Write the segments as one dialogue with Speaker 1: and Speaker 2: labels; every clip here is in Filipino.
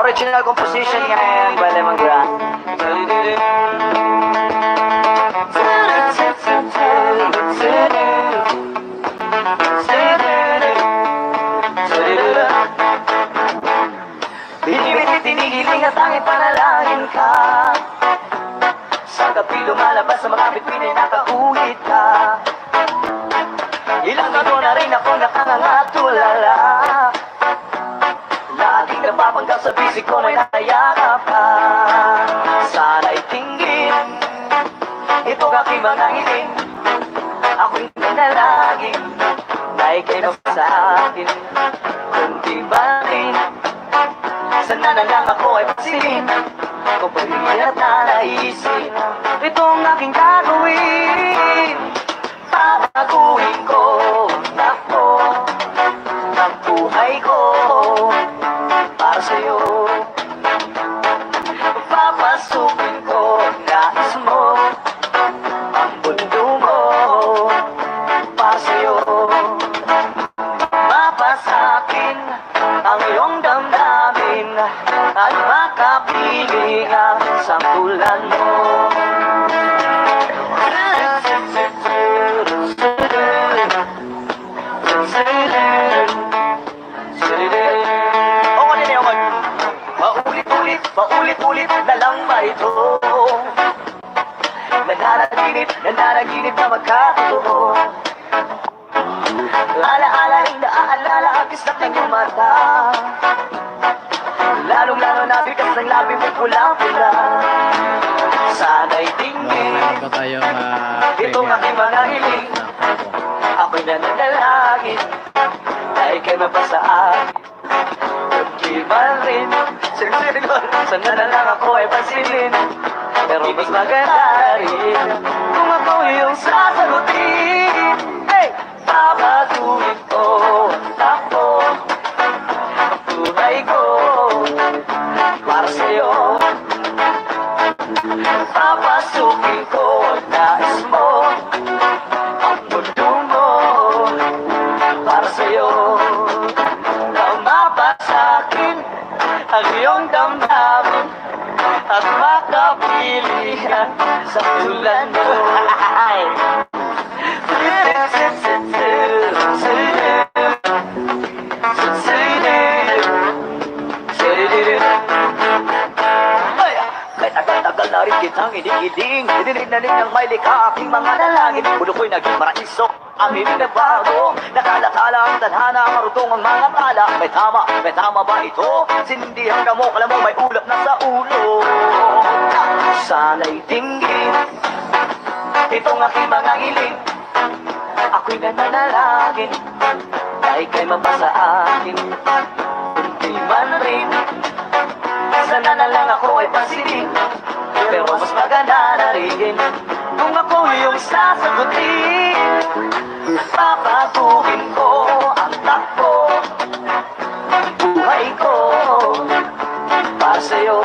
Speaker 1: Original composition niya yan by Lemongrass. Binibitin-tinigiling at tanging panalangin ka. Sa gabi lumalabas sa mga bituin ay nakauhit ka. Ilang taon na rin ako nakangangatulala. Laging napapanggap sa bisig ko may nayakap ka. Sana'y tinggin itong aking mga hiling. Ako'y nanalangin na ika'y sa akin. Kung di ba rin sana na lang ako ay pasilin. Kung pagbibigat na naisin itong aking gagawin. Papaguhin ko ako ang buhay ko para sa'yo. Papasukin ko nais mo ang mundo mo para sa'yo. Mapasakin ang iyong damdamin at makapiling ang sampulan mo. Paulit-ulit na lang ba ito? Nananaginip na magkatotoo. Alaalaing naaalala ang kislap ng iyong mata. Lalong-lalo na bigas ng labi mo pula-pula. Sana'y tingin itong aking mga hiling. Ako'y nananalangin na ika'y mapasaan. Di ba rin sana na lang ako ay pansinin. Pero mas maganda rin kung ako yung sasagutin. Hey! Papatuhin ko ako ang buhay ko para sa'yo. Papasukin ko ang nais mo ang mundo mo para sa'yo. Mapasakin ang iyong damdamin at makapili ka sa tulan mo. Kahit tagal-tagal na rin kitang inigiling, idininig ng may likha aking mga dalangin. Puno ko'y naging maraiso, ang ibig na bago. Nakala-kala ang tadhana, marutong ang mga tala. May tama ba ito? Sindihan ka mo, kala mo may ulap na sa ulo. Sana'y tinggin itong aking mga hiling. Ako'y nananalangin na ika'y mapasa akin. Hindi man rin sana na lang ako ay pasilin. Pero mas maganda na rin kung ako yung sasagutin. Papaguhin ko ang takbo ang buhay ko para sa'yo.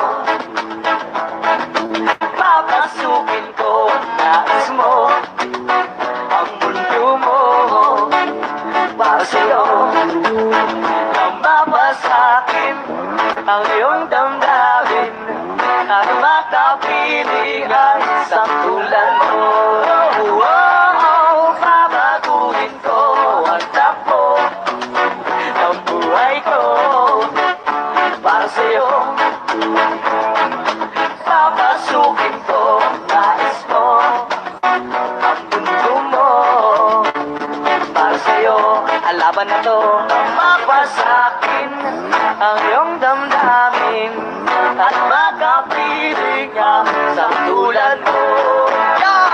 Speaker 1: Papasukin ko nais mo ang mundo mo para sa'yo. Nang mapasakin ang iyong damdamin at makapiling ang isang tulan mo. Babaguhin ko ang takbo ng buhay ko para sa'yo. Papasukin ko nais mo ang mundo mo para sa'yo. Ang laban na to, mapasakin ang iyong damdamin at makapiling ang isang tulad mo. Yeah!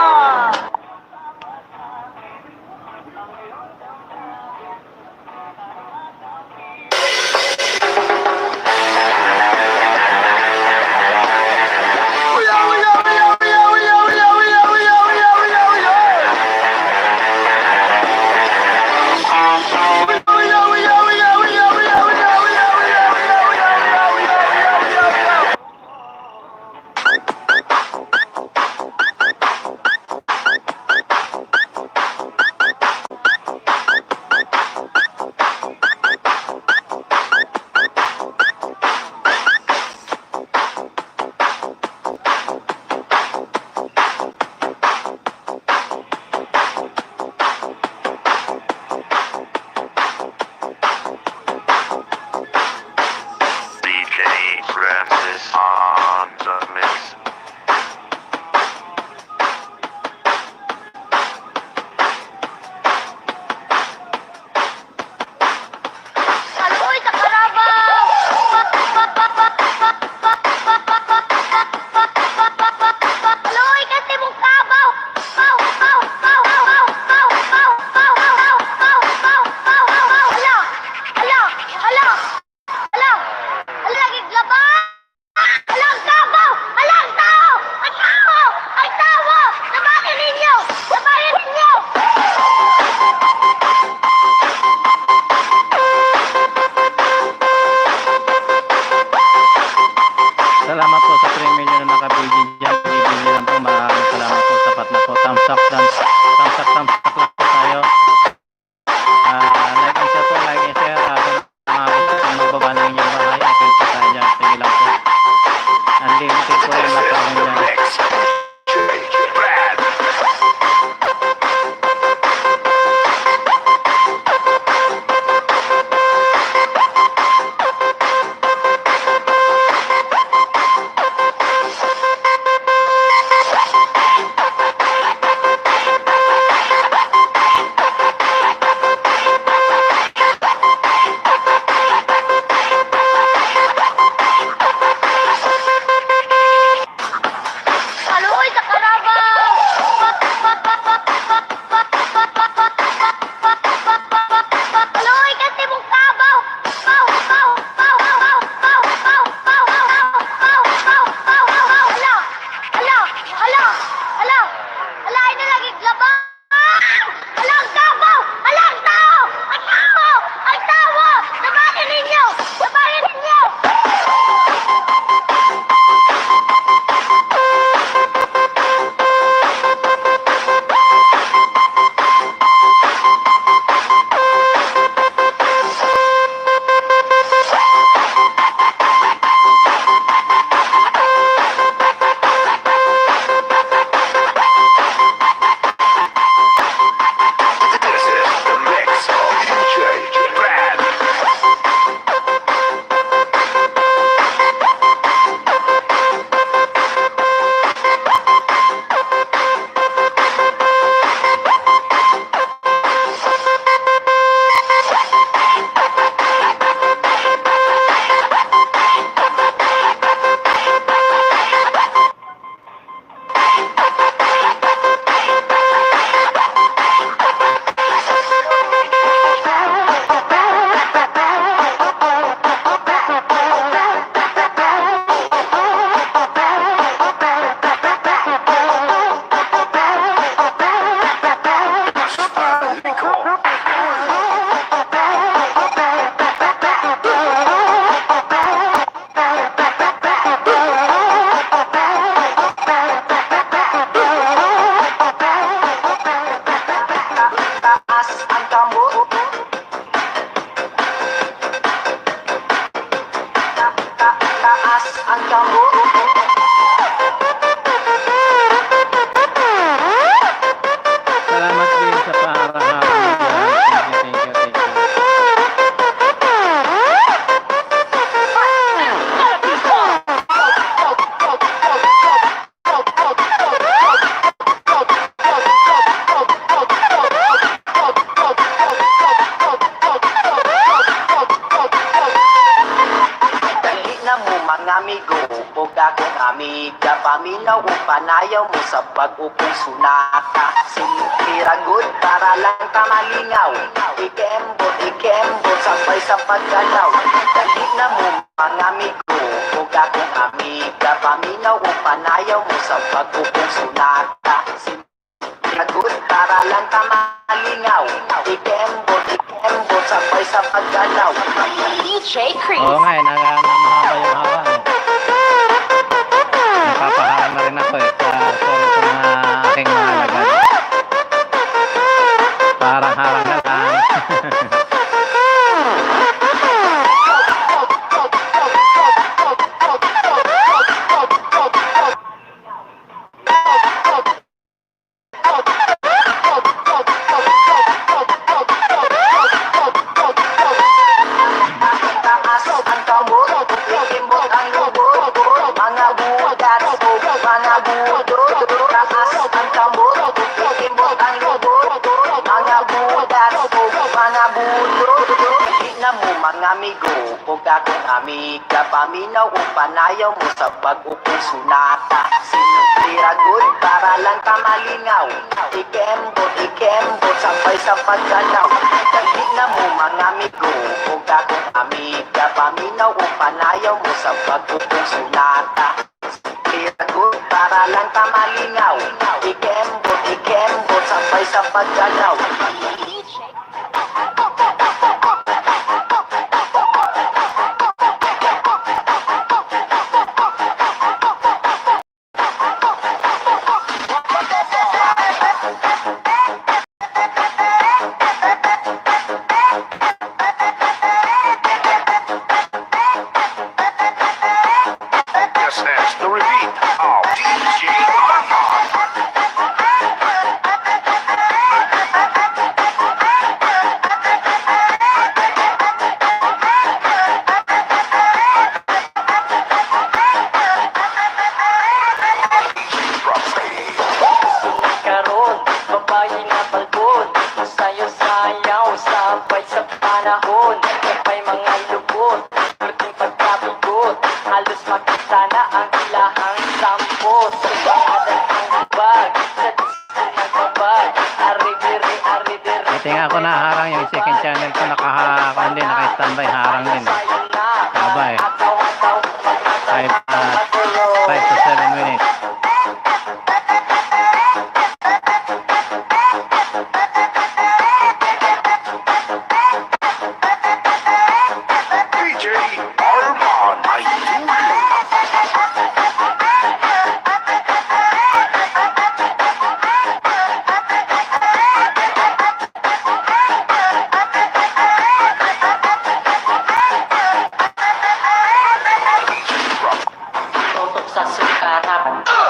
Speaker 2: Francis on the mix.
Speaker 3: Aluy sa karabaw! Aluy kasi mong sabaw! Pow! Pow! Pow! Pow! Pow! Pow! Pow! Pow! Pow! Pow! Pow! Pow! Hala! Hala! Hala! Hala! Hala! Giglaban! Hala! Ang sabaw! Hala! Ang tao! Ang tao! Ang tao! Sabahin ninyo! Sabahin ninyo!
Speaker 4: Salamat po sa 3 million na nakabigay dyan. Bibigyan nyo lang po. Maraming salamat po. Sapat na po. Thumbs up lang po tayo. Like and share po. Like and share. Kung mga gusto kong magbaba ng inyong bahay, I can po tayo dyan. Sige lang po. Unlimited po yung matawang dyan.
Speaker 2: Brad.
Speaker 3: Aluy sa karabaw! Aluy kasi mong sabaw! Pow! Pow! Pow! Pow! Pow! Pow! Pow! Pow! Pow! Pow! Pow! Hala! Hala! Hala! Hala! Hala! Ay na lagi laban! Hala! Ang sabaw! Hala! Ang tao! Ang tao! Ang tao! Sabahin ninyo! Sabahin ninyo!
Speaker 2: This is the mix of DJ Brad.
Speaker 1: Taas ang kamot. Taas ang kamot.
Speaker 4: Salamat din sa paharap-harap nyo dyan. Thank you.
Speaker 1: Dali na mo mga amigo, ug akong amiga, paminaw o panayaw mo sa pag-upong sunaka. Siniragod para lang ka malingaw, ikembot, sabay sa pagkalaw. Dali na mo mga amigo, ug akong amiga, paminaw o panayaw mo sa pag-upong sunaka. Siniragod para lang ka malingaw, ikembot, sabay sa pagkalaw.
Speaker 3: DJ Chris.
Speaker 4: Oo nga, mahaba yung hawa. Napapaharap na rin ako sorry sa mga aking mga lagad. Parang harang na lang.
Speaker 1: Taas ang kamot.
Speaker 5: dakong amiga, paminaw o panayaw mo sa pag-upong sunata. Sinutiragot para lang ka malingaw, ikembot, sampay sa pagkalaw. Dali na mo mga amigo, o dakong amiga, paminaw o panayaw mo sa pag-upong sunata. Sinutiragot para lang ka malingaw, ikembot, sampay sa pagkalaw.
Speaker 2: This is the repeat of DJ Armand.
Speaker 5: Karon, babae na balbon, sayo-sayaw, sabay sa panahon. Sabay mga lubot, pwedeng pagkabigot, halos makita na ang ilahang sampot. Sa pangalan ng bag, sa disco nagbabag, ari-diri.
Speaker 4: Ito nga ako naharang yung second channel ko, hindi naka-standby, harang din. Sabay. 5 to 7 minutes.
Speaker 2: DJ Armand. I do you.
Speaker 5: Tutok sa sukarap,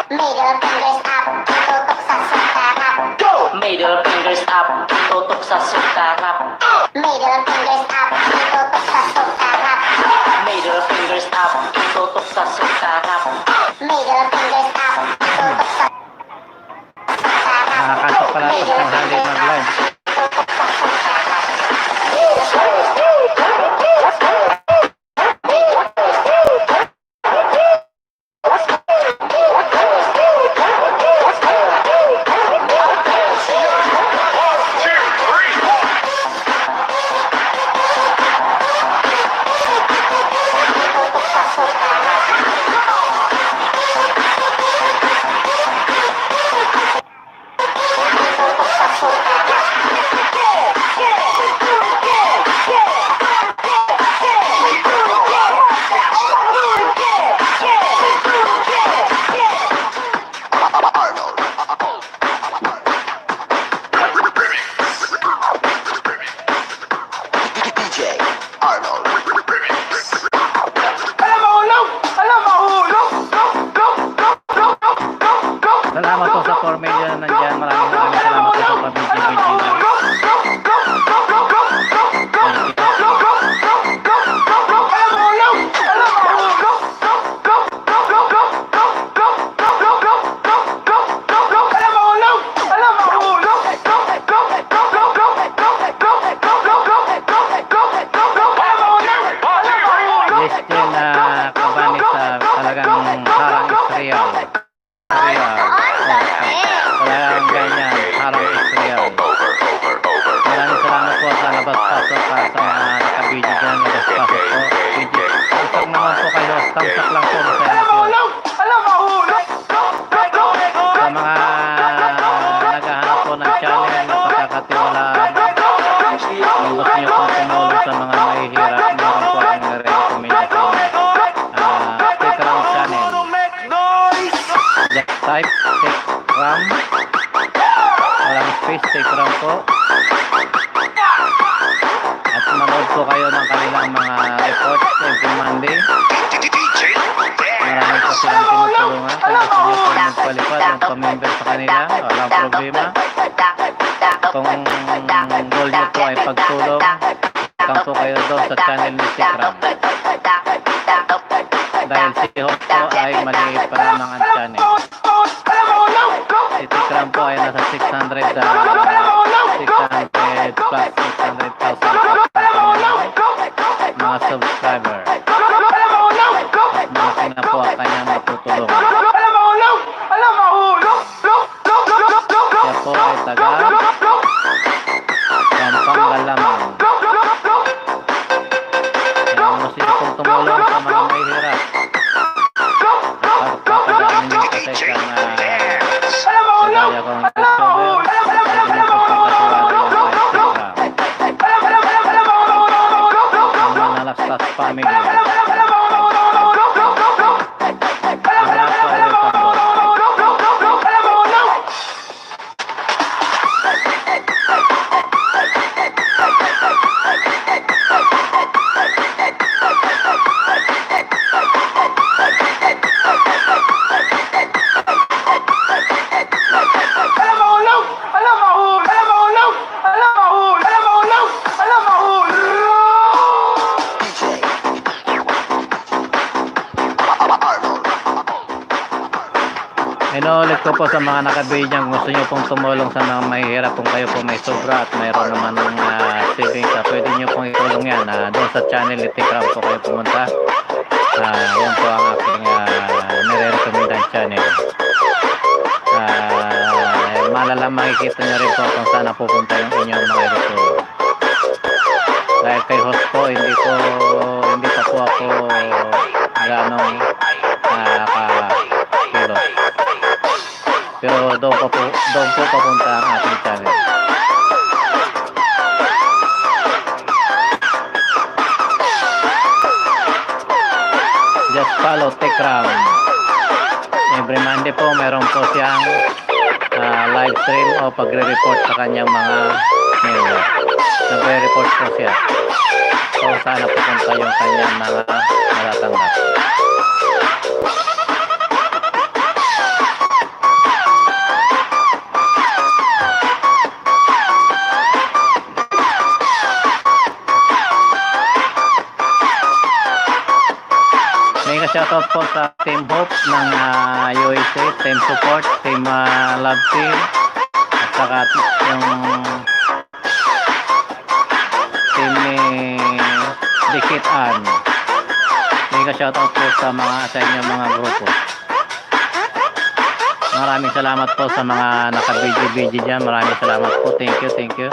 Speaker 3: Middle fingers up, tutok sa sukarap.
Speaker 5: middle fingers up, tutok sa sukarap.
Speaker 3: Middle fingers up, tutok sa sukarap.
Speaker 5: Middle fingers up, tutok sa sukarap.
Speaker 3: Middle fingers up, tutok sa sukarap.
Speaker 4: Nakakantok pala ito sa hali mag-live.
Speaker 2: DJ Arnold.
Speaker 4: Salamat po sa 4 million na nandyan. Maraming salamat po sa pabidyo-bidyo. Listen na kabanit sa talagang harang Israel. Talagang ganyan, harang Israel. Maraming salamat po sa labas-pasok sa mga nakabidyo dyan, labas-pasok po. Thumbs naman po kayo, thumbs up lang po. Masaya po. Sa mga naghahanap po ng channel na pagkakatiwalaan, kung gusto nyo po tumulong sa mga mahihirap, meron po ang recommendation. Take Ram channel. Just type Take Ram. Walang space, Take Ram po. At manood po kayo ng kanilang mga reports every Monday.
Speaker 2: DJ
Speaker 4: Marami po silang tinutulungan. Kung gusto nyo po magpalipad, magpa-member sa kanila, walang problema. Kung goal nyo po ay pagtulong, come po kayo doon sa channel ni Tikram. Dahil si Host po ay maliit pa lamang ang channel. Si Tikram po ay nasa 600 plus 600,000 mga subscriber. At malaki na po ang kanyang matutulungan. Siya po ay taga Pampanga lamang. Kaya gusto niyo pong tumulong sa mga may hirap. At papadaanin niyo sa isang sagaya kong subscriber. Pwede niyo pong pagkatiwala yung Instagram. Ang Manalastas family. Inuulit ko po sa mga nakabidyang gusto nyo pong tumulong sa mga mahihirap kung kayo po may sobra at mayroon naman ng savings, pwede nyo pong itulong yan. Doon sa channel Itikram po kayo pumunta. Yan po ang aking nire-recommendan channel. Makikita nyo rin po kung saan napupunta yung inyong mga returo. Dahil kay host po, hindi pa po ako ganong kilo. Pero doon po papunta ang ating channel. Just follow Tikram. Every Monday po meron po siyang live stream o pagre-report sa kanyang mga member. Nagre-report po siya kung saan napupunta yung kanyang mga natatanggap. Shoutout po sa Team Hope ng USA, Team Support, Team Love Team, at saka yung team ni Dikitan. Mega shoutout po sa inyong mga grupo. Maraming salamat po sa mga naka-video dyan. Maraming salamat po. Thank you.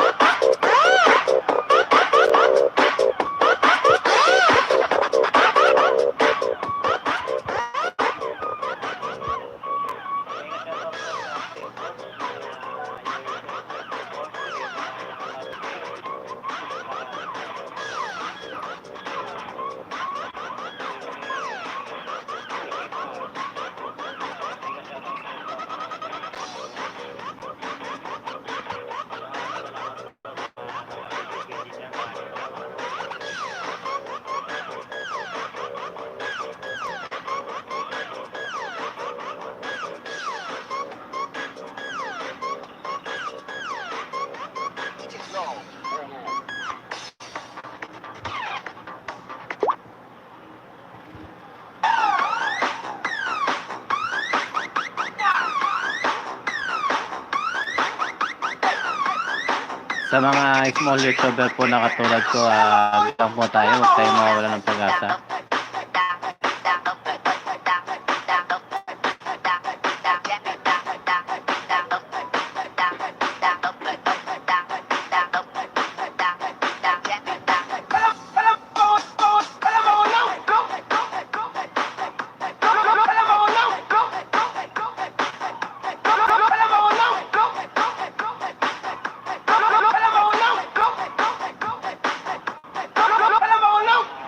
Speaker 4: Sa mga small YouTuber po na katulad ko, lang po tayo, huwag tayong mawawala ng pag-asa.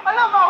Speaker 5: Alam mo,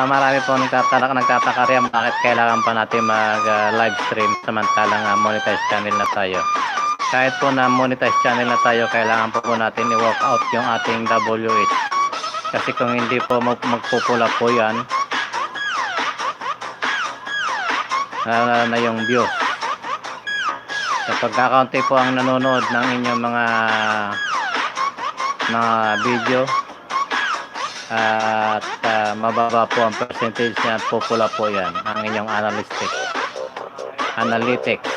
Speaker 4: marami po nagtataka riyan bakit kailangan pa natin mag-live stream samantalang monetized channel na tayo. Kahit po na monetized channel na tayo, kailangan po natin i-walk out yung ating WH. Kasi kung hindi po magpupula po yan, na yung views. Kapag kakaunti po ang nanonood ng inyong mga video, at mababa po ang percentage niya, pupula po yan ang inyong analytics.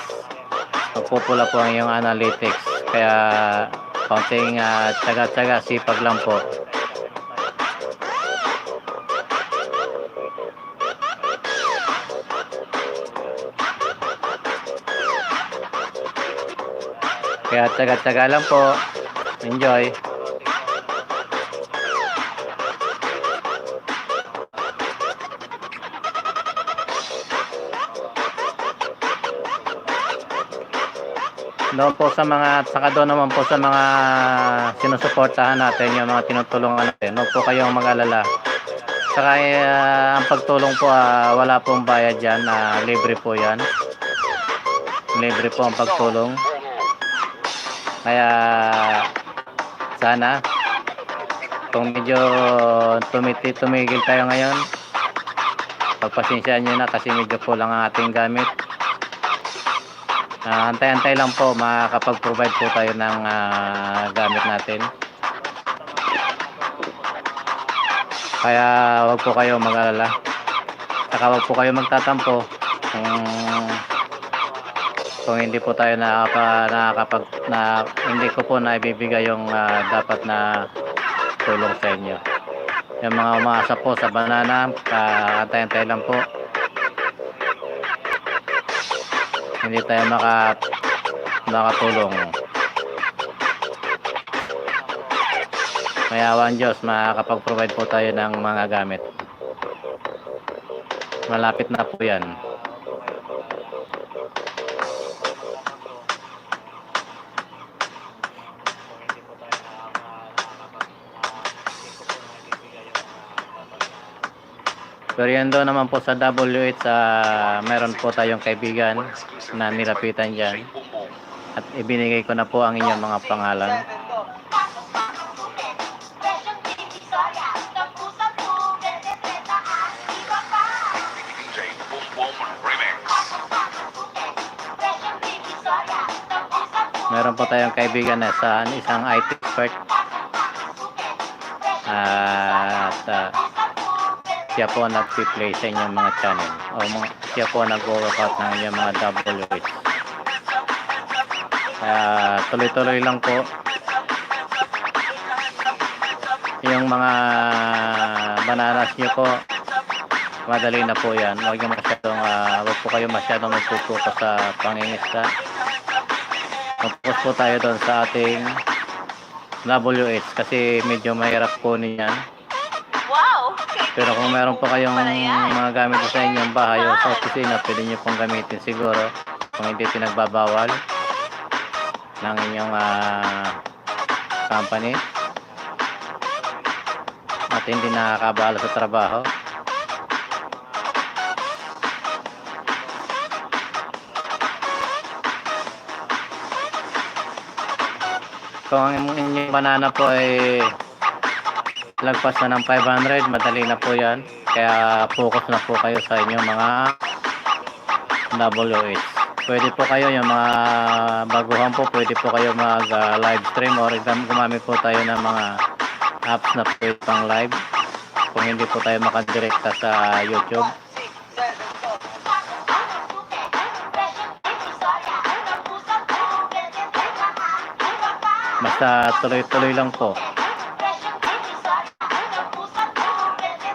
Speaker 4: Pupula po ang inyong analytics, kaya kaunting tsaga-tsaga, sipag lang po. Kaya tsaga-tsaga lang po. Enjoy. Doon po sa mga, saka doon naman po sa mga sinusuportahan natin, yung mga tinutulungan natin, huwag po kayong mag-alala. Saka ang pagtulong po, wala pong bayad dyan, libre po yan. Libre po ang pagtulong. Kaya sana kung medyo tumigil tayo ngayon, pagpasensyaan nyo na kasi medyo kulang ang ating gamit. Antay-antay lang po, makakapag-provide po tayo ng gamit natin. Kaya wag po kayo mag-alala. Saka wag po kayo magtatampo kung hindi po tayo hindi ko po naibibigay yung dapat na tulong sa inyo. Yung mga umaasa po sa banana, antay-antay lang po. Hindi tayo makatulong. Kaya awan Diyos, makakapag-provide po tayo ng mga gamit. Malapit na po yan. Pero yan doon naman po sa WH, meron po tayong kaibigan na nilapitan dyan. At ibinigay ko na po ang inyong mga pangalan.
Speaker 2: DJ Boom Boom Remix.
Speaker 4: Meron po tayong kaibigan na isang IT expert. At siya po nag-play sa inyong mga channel. Siya po nag-workout ng inyong mga WH. Tuloy-tuloy lang po. Yung mga bananas nyo po, madali na po yan. Huwag po kayo masyadong magpupukas sa pangingisda. Focus po tayo doon sa ating WH kasi medyo mahirap po niyan. Pero kung meron po kayong mga gamit sa inyong bahay o sa opisina, pwede nyo pong gamitin siguro kung hindi pinagbabawal ng inyong company at hindi nakakabala sa trabaho. Kung ang inyong banana po ay lagpas na ng 500, madali na po yan. Kaya focus na po kayo sa inyong mga WH. Pwede po kayo, yung mga baguhan po, pwede po kayo mag live stream or gumamit po tayo ng mga apps na pwede pang live kung hindi po tayo makadirekta sa YouTube. Basta tuloy-tuloy lang po.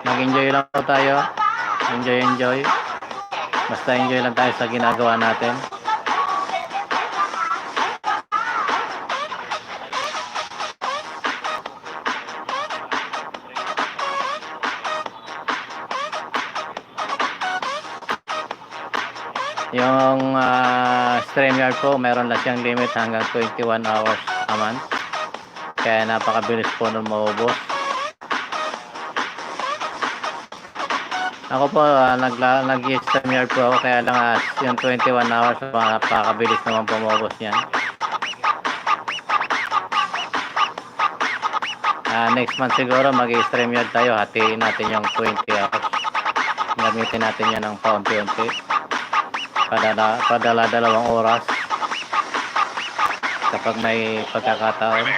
Speaker 4: Mag-enjoy lang po tayo. Enjoy. Basta enjoy lang tayo sa ginagawa natin. Yung StreamYard po, meron na siyang limit hanggang 21 hours a month. Kaya napakabilis po nung maubos. Ako po, nag-stream yard po ako, kaya lang yung 21 hours, napakabilis naman pumubos niyan. Next month siguro, mag-stream yard tayo, hatiin natin yung 20 hours. Gamitin natin yan ng paunti-unti. Padala 2 oras. Kapag may pagkakataon.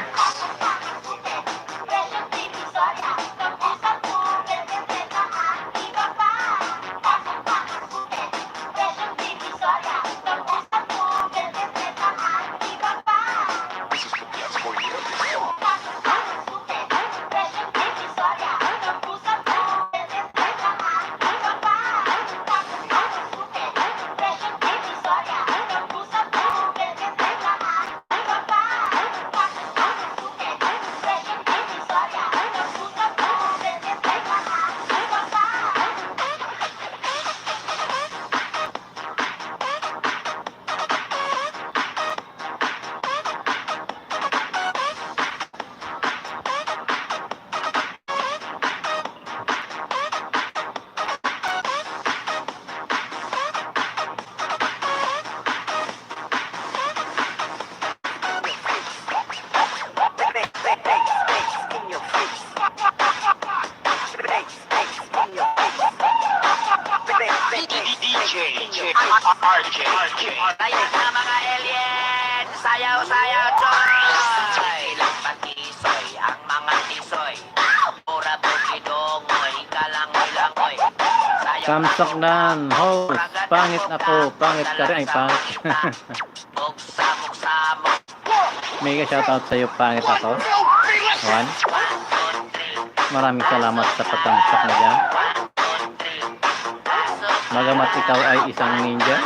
Speaker 5: Tayo na mga alien! Sayaw-sayaw, Choy! Ilang pag-isoy, ang mga tisoy. Pura bukidongoy, kalangoy-langoy.
Speaker 4: Kamsaknan, host, pangit ako, pangit ka rin, ay pangit.
Speaker 5: Buksamok-samok.
Speaker 4: Mega shoutout sa'yo, pangit ako. 1. Maraming salamat sa patamsak na dyan. Magamat ikaw ay isang ninja,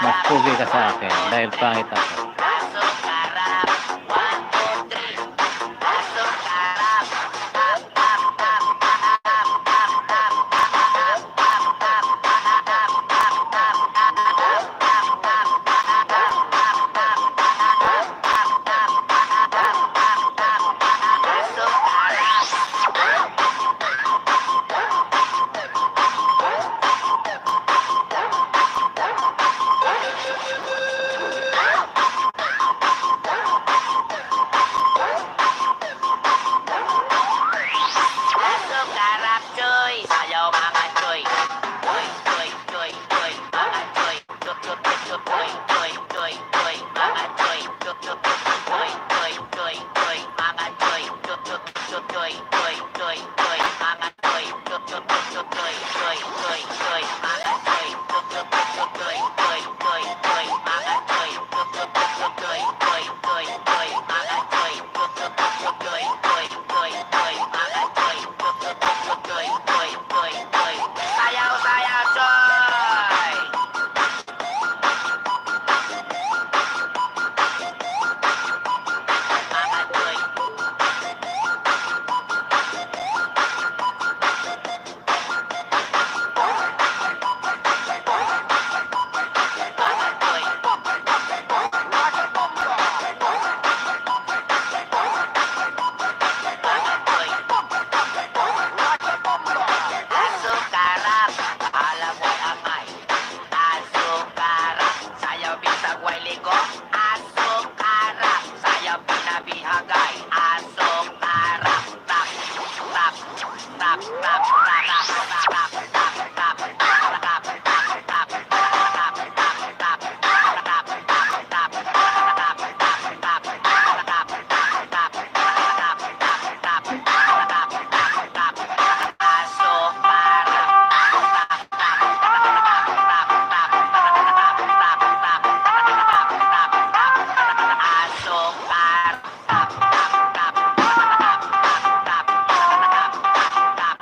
Speaker 4: mas pugi ka sa akin dahil pangit ako.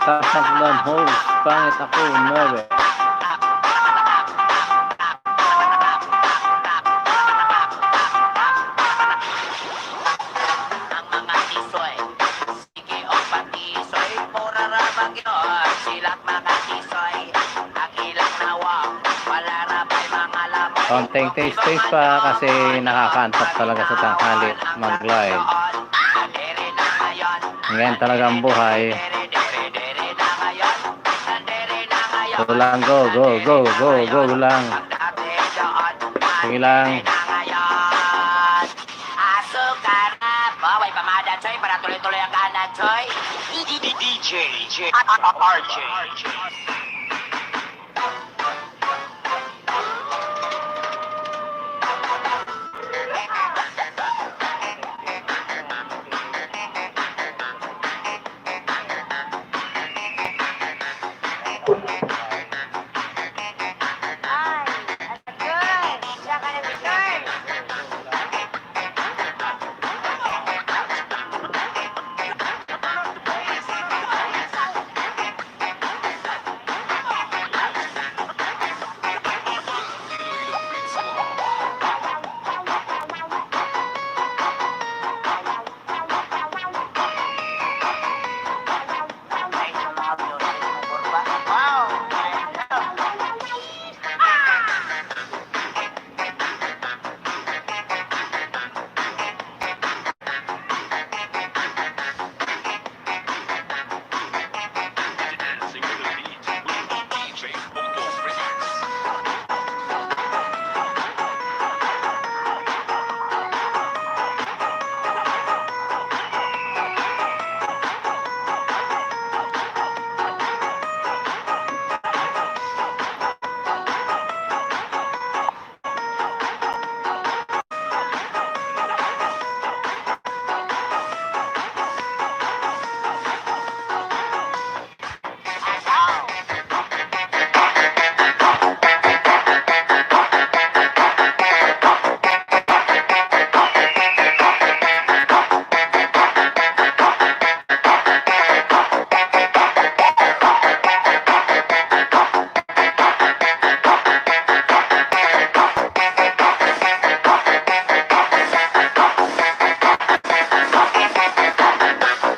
Speaker 4: Kamsaknan, host, pangit ako, 9. Konting taste pa kasi nakakaantok talaga sa tanghali mag-live. Ngayon talagang buhay. Go lang, go lang. Sige lang.
Speaker 5: Asukar na, baway pamada, Choy, para tuloy-tuloy ang kanan, Choy.
Speaker 2: DJ RJ.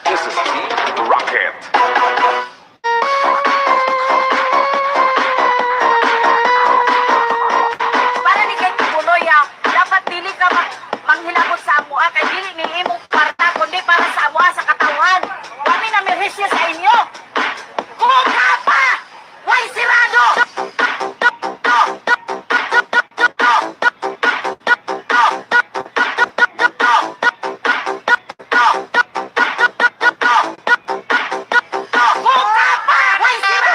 Speaker 2: This is Team Rocket.
Speaker 6: Para ni kay Puloy dapat dili ka manghilabot sa amo kay dili ni imong parta kundi para sa amo sa katawan. Kami na merhisya sa inyo. Kung ka pa, way sirado. Kung ka pa,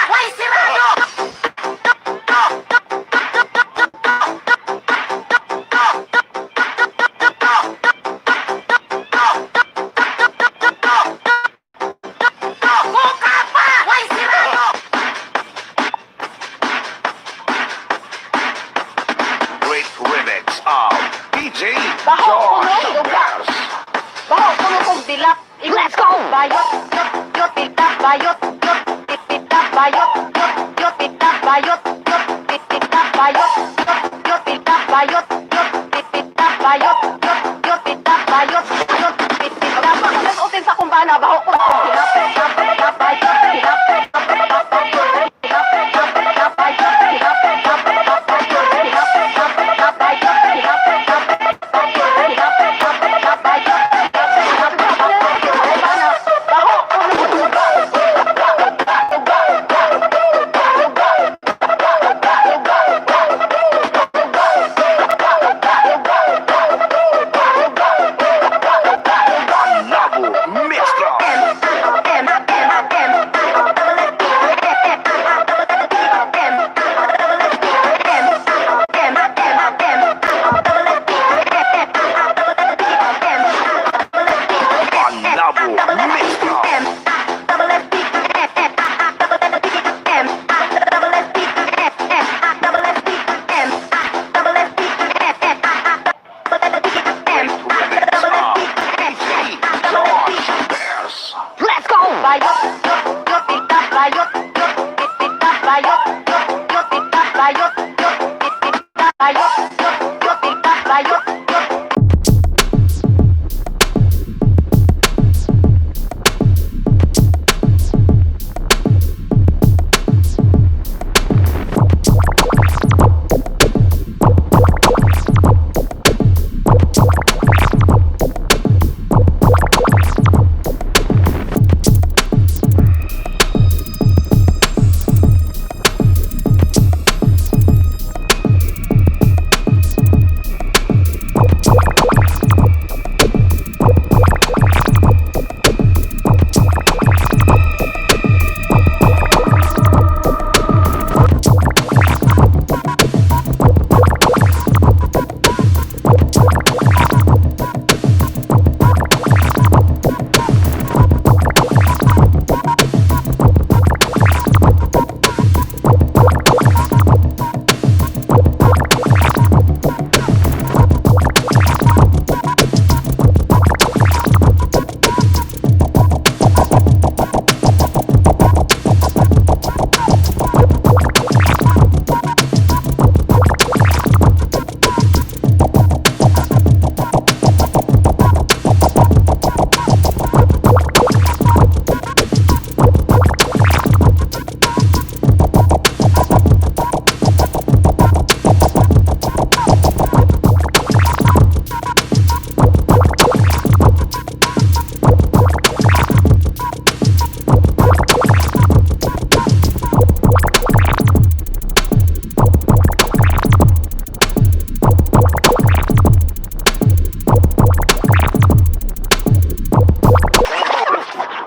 Speaker 6: way sirado.
Speaker 2: Great remix of DJ
Speaker 6: Baho,
Speaker 2: George
Speaker 6: puno,
Speaker 2: Bass.
Speaker 6: Baho, puno kong dilap. Let's go! Bayot, yot, yot, tita, bayot, yot, tita, bayot, yot, yot, tita, bayot, yot, tita, bayot, yot, yot, tita, bayot, yot,
Speaker 3: bayot, yot, pita, bayot, yot, pita, bayot, utin sa kumbana, baho ko, hinapit, hinapit, bayot, hinapit,
Speaker 2: Nabu Mixcloud. Nabu Mixcloud.
Speaker 3: Let's go! Bayot, yot, pita, bayot, yot, pita, bayot, yot, pita, bayot, yot, pita, bayot, yot, pita, bayot, yot.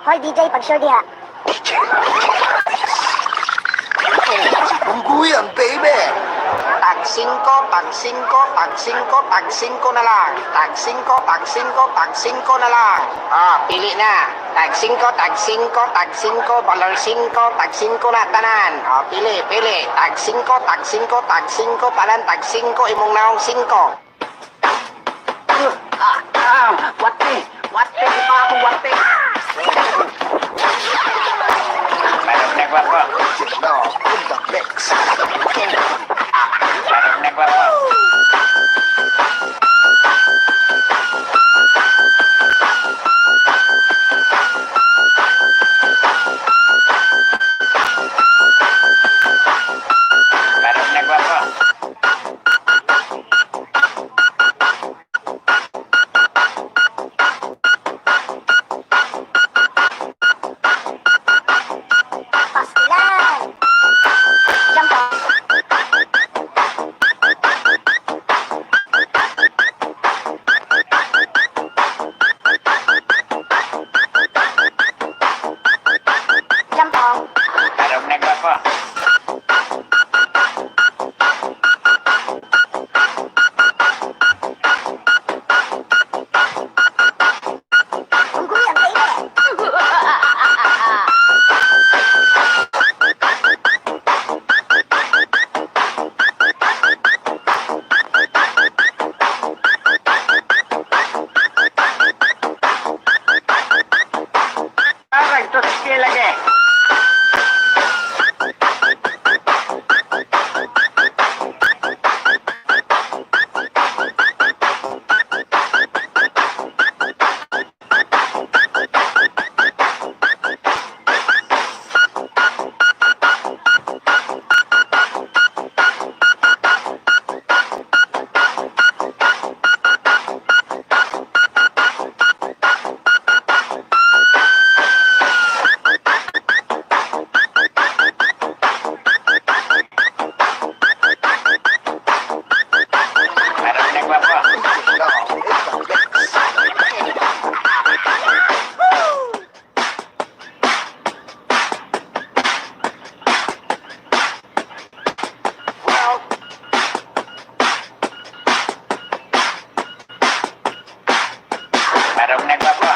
Speaker 7: Hoy DJ, pag-sure diha.
Speaker 5: Ungguyan, baby! Tag 5, tag 5, tag 5, tag 5 na lang. Tag 5, tag 5, tag 5 na lang. Pili na. Tag 5, tag 5, tag 5, balar 5, tag 5 na tanan. Pili, pili. Tag 5, tag 5, tag 5, tanan, tag 5, imong naong 5. Wate, wate, di pa ako wate.
Speaker 4: Nek bapak.
Speaker 2: No, in the mix.
Speaker 4: Nek bapak. Nek bapak.
Speaker 2: Merong nagpapa.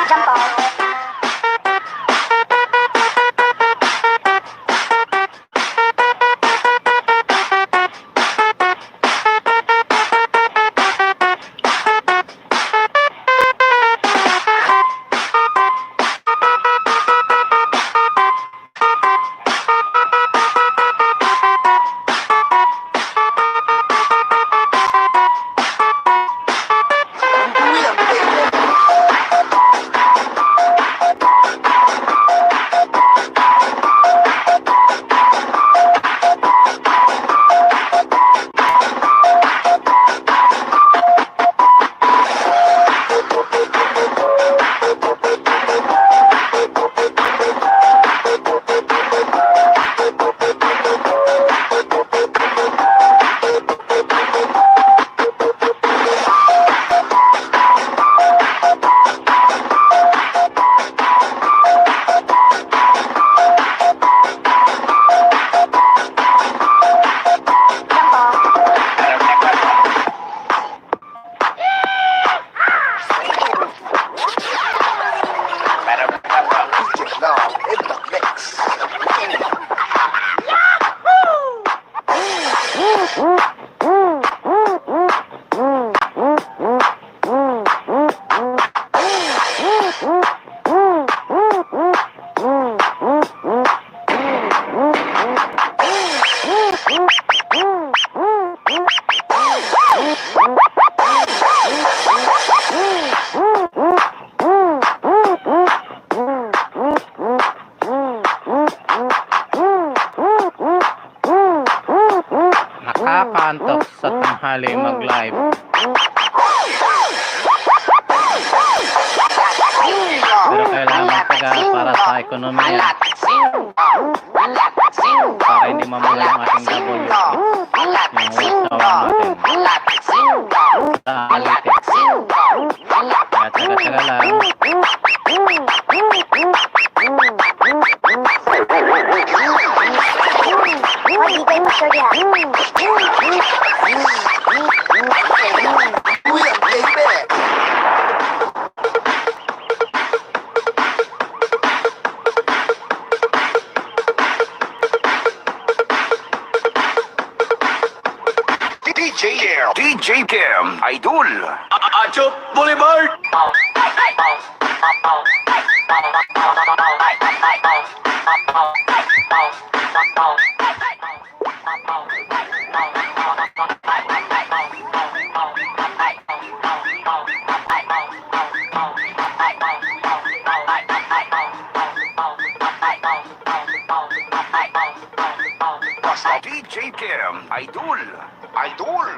Speaker 7: Jump ball.
Speaker 4: Nakakaantok sa tanghali mag-live. Pero kailangan taga para sa ekonomiya. Para hindi mamala yung ating W. Yung usawa natin. Sa alitik. Kaya taga-taga lang.
Speaker 7: Hoy, DJ, pag-sure diha.
Speaker 2: DJ Kim, Idol.
Speaker 1: Achot Boulevard!
Speaker 2: DJ Kim, Idol. Idol.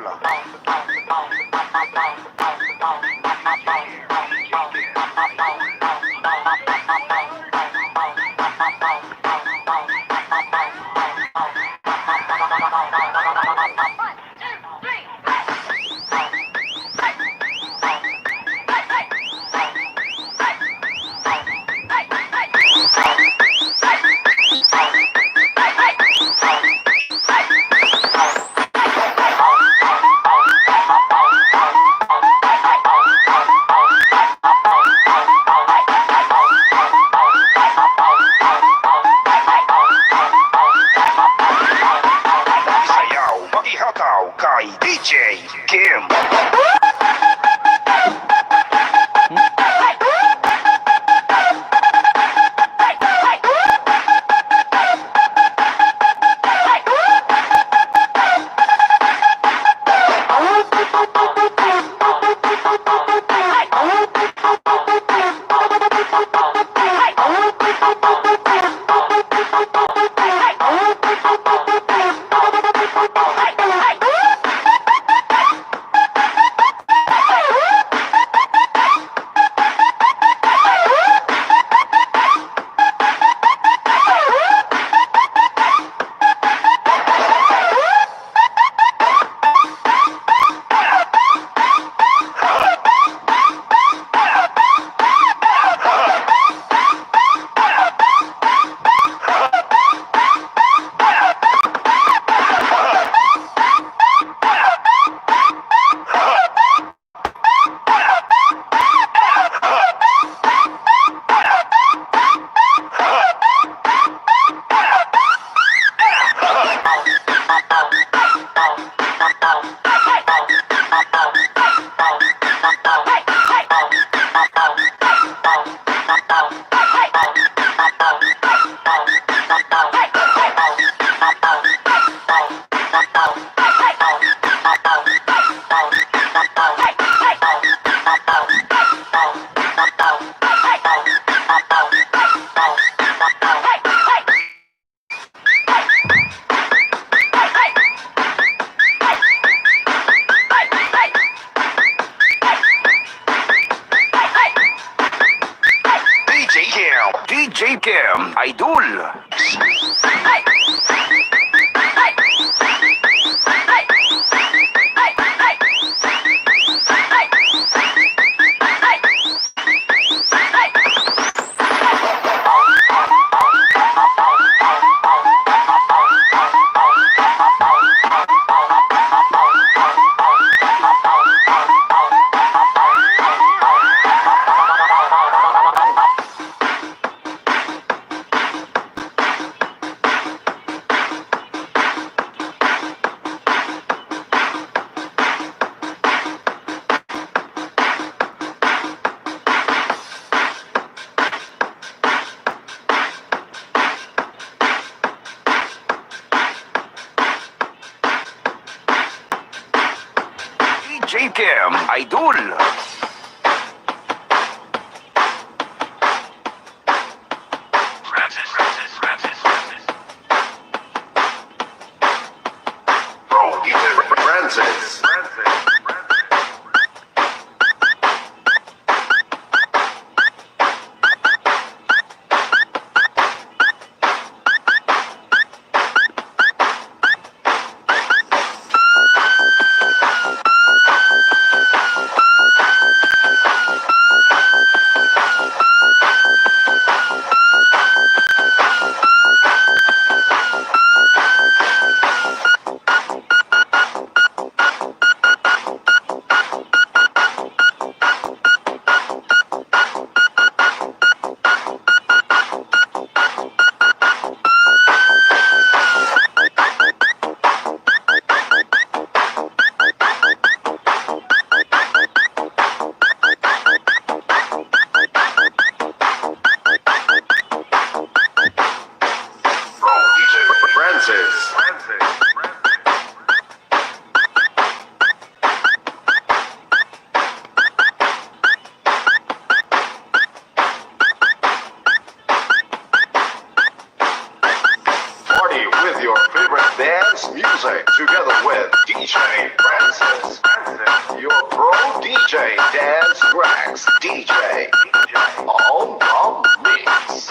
Speaker 2: DJ Kim Idol. DJ Kim Idol. Pro DJ Francis. Party with your favorite dance music together with DJ Francis. Your pro DJ dance tracks. DJ on the mix.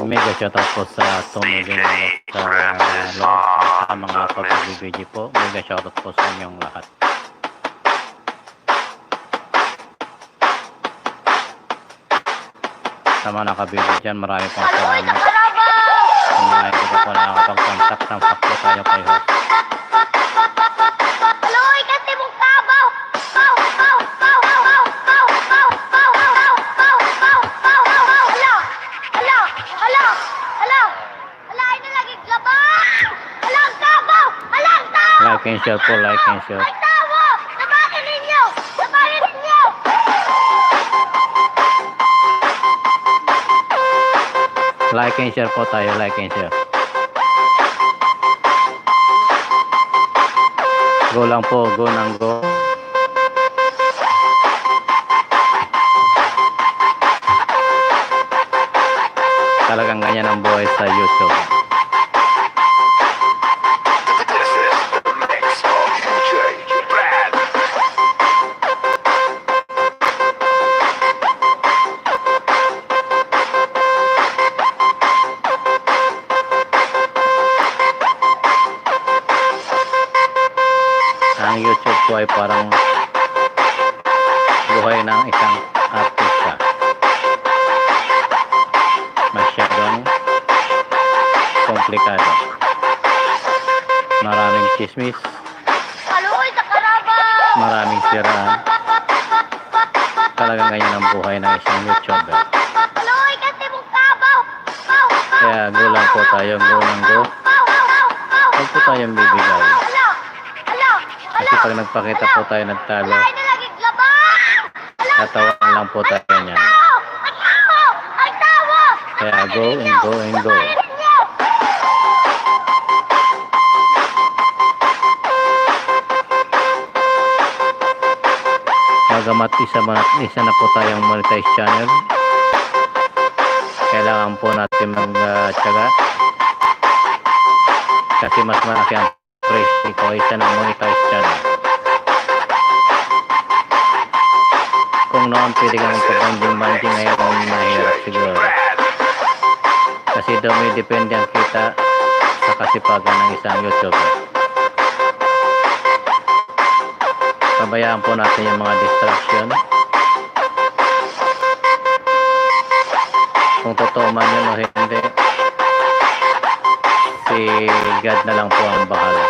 Speaker 4: Mega shoutout po sa tumulong sa loob at sa mga pag-BBG po. Mega shoutout po sa inyong lahat. Sa mga nakabili dyan, marami pong
Speaker 3: Aloy
Speaker 4: salamat.
Speaker 3: Karabaw!
Speaker 4: Sa mga hindi ko po nakakapag-contact ng sakto tayo kay host.
Speaker 3: Aloy Katibong Kabaw! Baw! Baw! Baw! Baw! Baw! Baw! Baw! Baw! Baw! Baw! Baw! Baw! Baw! Hala! Hala! Hala! Hala! Hala! Ay nalagig labaw! Hala ang Kabaw! Hala ang tao!
Speaker 4: Like and share po, like and share.
Speaker 3: Ay tao! Nabahin ninyo! Nabahin ninyo!
Speaker 4: Like and share po tayo, like and share. Go lang po, go nang go. Talagang ganyan ang buhay sa YouTube.
Speaker 2: This is the mix of DJ Brad.
Speaker 4: Ang YouTube ko ay parang buhay ng isang artista. Masyadong komplikado. Maraming chismis,
Speaker 3: Aloy sa karabaw!
Speaker 4: maraming siraan. Talagang ganyan ang buhay ng isang YouTuber.
Speaker 3: Aloy kasi mong kabaw! Baw!
Speaker 4: Kaya go lang po tayo, go ng go.
Speaker 3: Baw! Baw! Baw!
Speaker 4: Huwag po tayong bibigay.
Speaker 3: Ala! Ala!
Speaker 4: Kasi pag nagpakita po tayo ng talo,
Speaker 3: Ala! Ina lagi labang! Ala!
Speaker 4: tatawan lang po tayo niyan.
Speaker 3: Tao! Ang tao! Ang tawa!
Speaker 4: Kaya go and go and go. Bagamat isa na po tayong monetize channel, kailangan po natin magtyaga kasi mas malaki ang price ko isa ng monetize channel. Kung noon pwede kang magpabanding-banding, ngayon mahirap siguro kasi dumidepende ang kita sa kasipagan ng isang YouTuber. Pabayaan po natin yung mga distraction. Kung totoo man yun o hindi, si God na lang po ang bahala.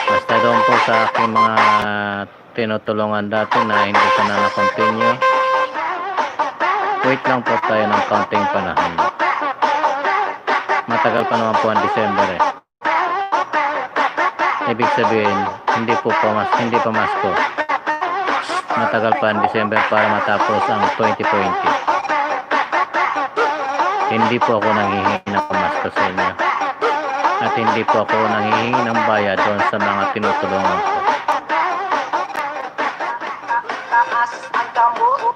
Speaker 4: Basta doon po sa aking mga tinutulungan dati na hindi pa na na-continue, wait lang po tayo ng counting panahon. Matagal pa naman po ang December eh. Ibig sabihin, hindi pa Masko. Matagal pa ang December para matapos ang 2020. Hindi po ako nanghihingi ng pamasko sa inyo. At hindi po ako nanghihingi ng bayad doon sa mga tinutulungan ko.
Speaker 5: Taas ang kamot.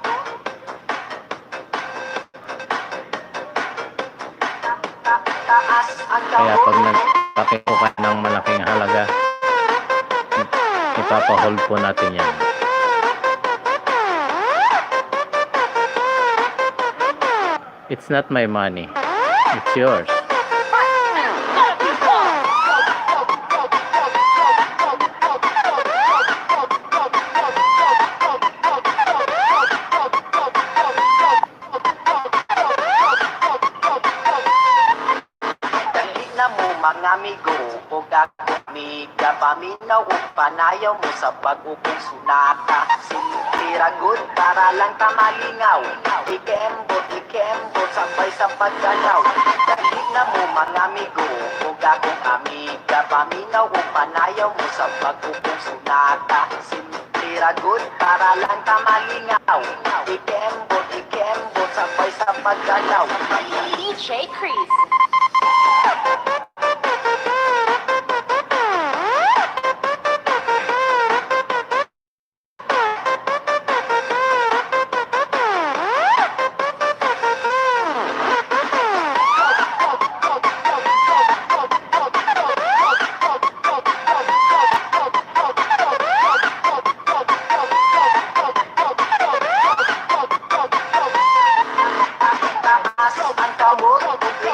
Speaker 5: Taas ang
Speaker 4: Kaya
Speaker 5: kamot.
Speaker 4: pag nagpake po kayo ng malaking halaga, ipapa-hold po natin yan. It's not my money. It's yours.
Speaker 5: Dali na mo mga amigo o gagamiga paminaw o panayaw mo sa pag-upong sunata. Sinitiragot para lang tamalingaw. Ikembot sabay sa pagkanaw. Dali na mo mga amigo o gagong amiga paminaw o panayaw mo sa pag-upong sunata. Sinitiragot para lang tamalingaw. Ikembot sabay sa pagkanaw.
Speaker 6: DJ Chris.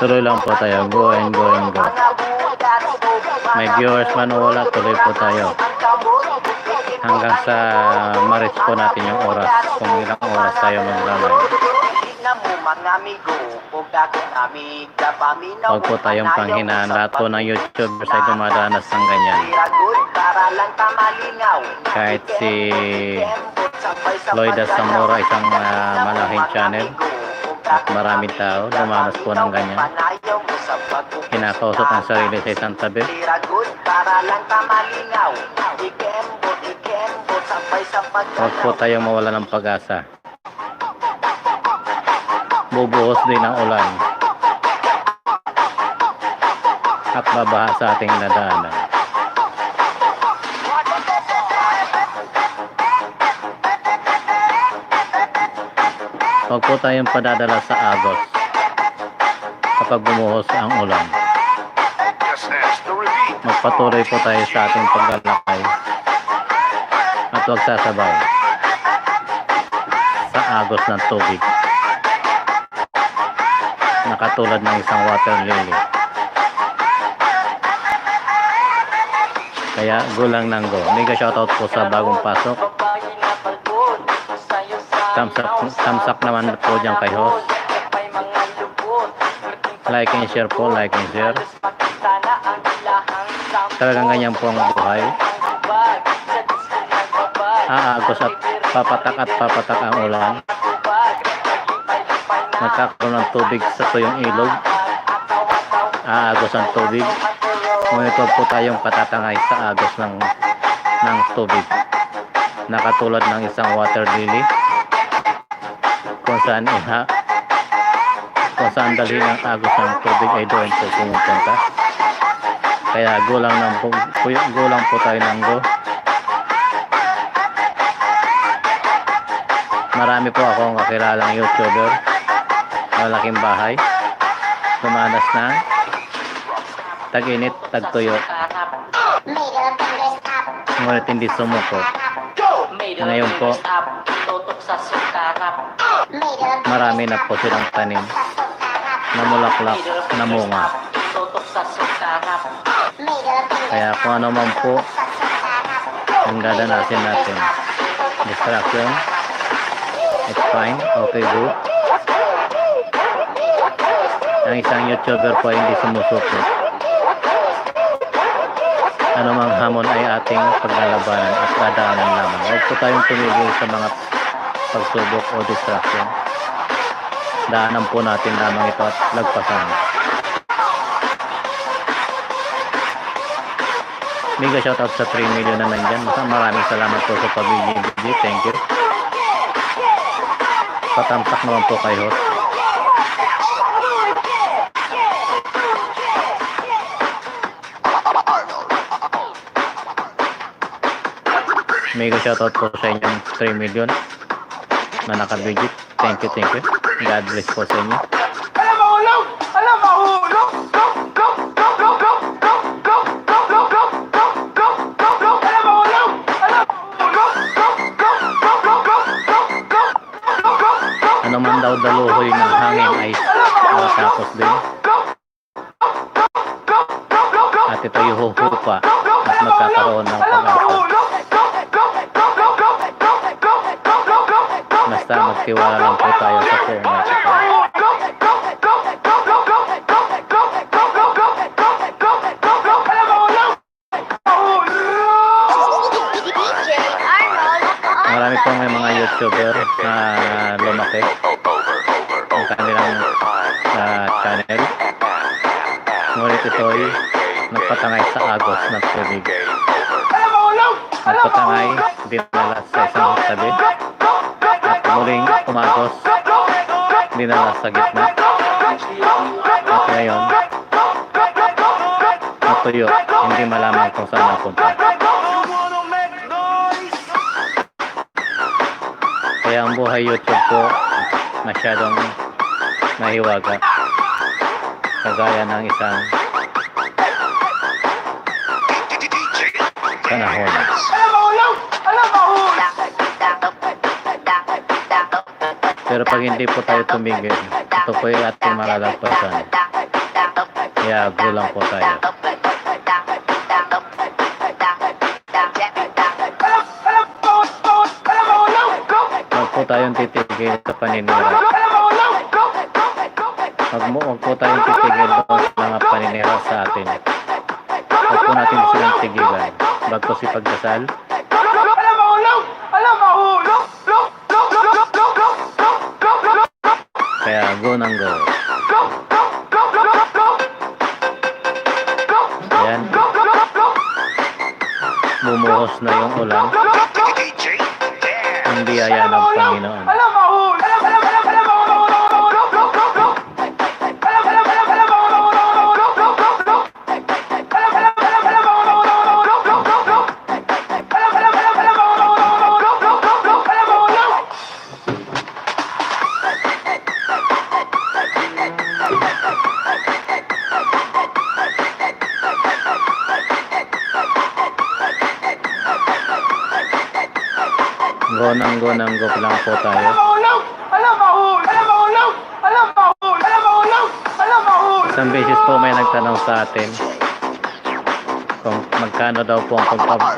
Speaker 4: Tuloy lang po tayo. Go and go and go. May viewers man o wala, tuloy po tayo. Hanggang sa ma-reach po natin yung oras. Kung ilang oras tayo maglalay. Huwag po tayong panghinaan. Lahat po ng YouTubers ay dumadanas ng ganyan. Kahit si Lloyda Zamora, isang malaking channel, at maraming tao, dumanas po ng ganyan. Kinakausap ang sarili sa isang tabi. Huwag po tayong mawala ng pag-asa. Bubuhos din ang ulan at babaha sa ating nadaanan. Huwag po tayong padadala sa agos kapag bumuhos ang ulan.
Speaker 2: Just ask the repeat.
Speaker 4: Magpatuloy po tayo sa ating paglalakay at huwag sasabay sa agos ng tubig na katulad ng isang water lily. Kaya go lang ng go. Mega shoutout po sa bagong pasok. Thumbs up naman po dyan kay host. Like and share po, like and share. Talagang ganyan po ang buhay. Aagos at papatak ang ulan. Nagkakaroon ng tubig sa tuyong ilog. Aagos ang tubig. Ngunit huwag po tayong patatangay sa agos ng tubig. Nakatulad ng isang water lily kung saan dalhin ang agos ng tubig ay doon po pumupunta. Kaya gulang po tayo ng go. Marami po akong kakilalang YouTuber, malaking bahay, lumanas ng tag-init, tag-tuyo, ngunit hindi sumuko. Ngayon po, marami na po silang tanim na mulaklak na munga. Kaya kung ano man po ang dadanasin natin, distraction, it's fine, okay, good. Ang isang YouTuber po ay hindi sumusuko. Anumang hamon ay ating paglalabanan at dadaanan lamang. Huwag po tayong tumigil sa mga pagsubok o distraction. Daanan po natin lamang ito at lagpasan. Mega shoutout sa 3 million na nandyan. Maraming salamat po sa pabigay. Thank you. Patampak naman po kay host. Mega shoutout po sa inyong 3 million na nakabigit. Thank you, thank you. God bless po sa inyo. Ano man daw daluhoy ng hangin ay matapos din. At ito'y huhupa at magkakaroon ng pag-asa. Basta magtiwala lang po tayo sa poong may kapal. Marami pong may mga YouTuber na lumaki ang kanilang channel. Ngunit ito'y nagpatangay sa agos ng tubig. Nagpatangay, dinala sa isang tabi. At muling umagos, dinala sa gitna. At ngayon, natuyo, hindi malaman kung saan napunta. Kaya ang buhay YouTube ko masyadong mahiwaga, kagaya ng isang panahon. Pero pag hindi po tayo tumigil, ito po yung ating malalagpasan. Kaya gulang po tayo. Huwag po tayong titigil sa paninira. Huwag po tayong titigil doon sa mga paninira sa atin. Huwag po natin silang tigilan. Bago si pagdasal, kaya go nang go. Ayan. Bumuhos na yung ulan. Ang biyaya ng Panginoon. Go lang po tayo. Isang beses po may nagtanong sa atin kung magkano daw po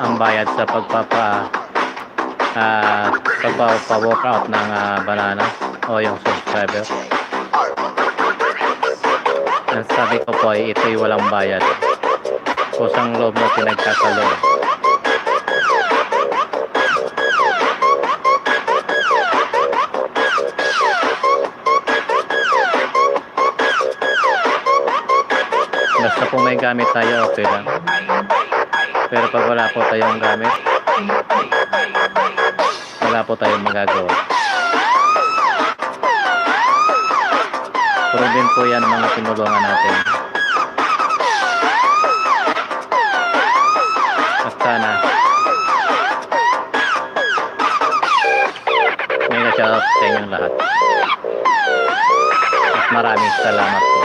Speaker 4: ang bayad sa pagpapa-workout ng banana o yung subscriber. Ang sabi ko po ay ito'y walang bayad. Kusang loob mo pinagkakaloob. Basta po may gamit tayo, okay lang. Pero pag wala po tayong gamit, wala po tayong magagawa. Puro din po yan mga tinulungan natin. At sana may na-shoutout sa inyong lahat. At maraming salamat po.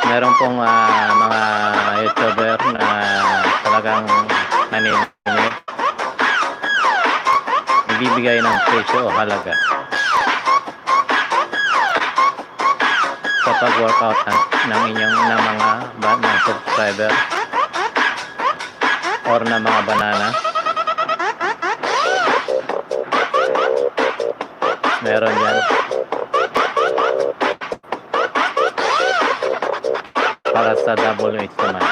Speaker 4: Meron pong mga YouTuber na talagang naniningil, ibibigay ng presyo o halaga sa pag-workout ng mga subscriber or ng mga banana. Meron yan para sa WH naman.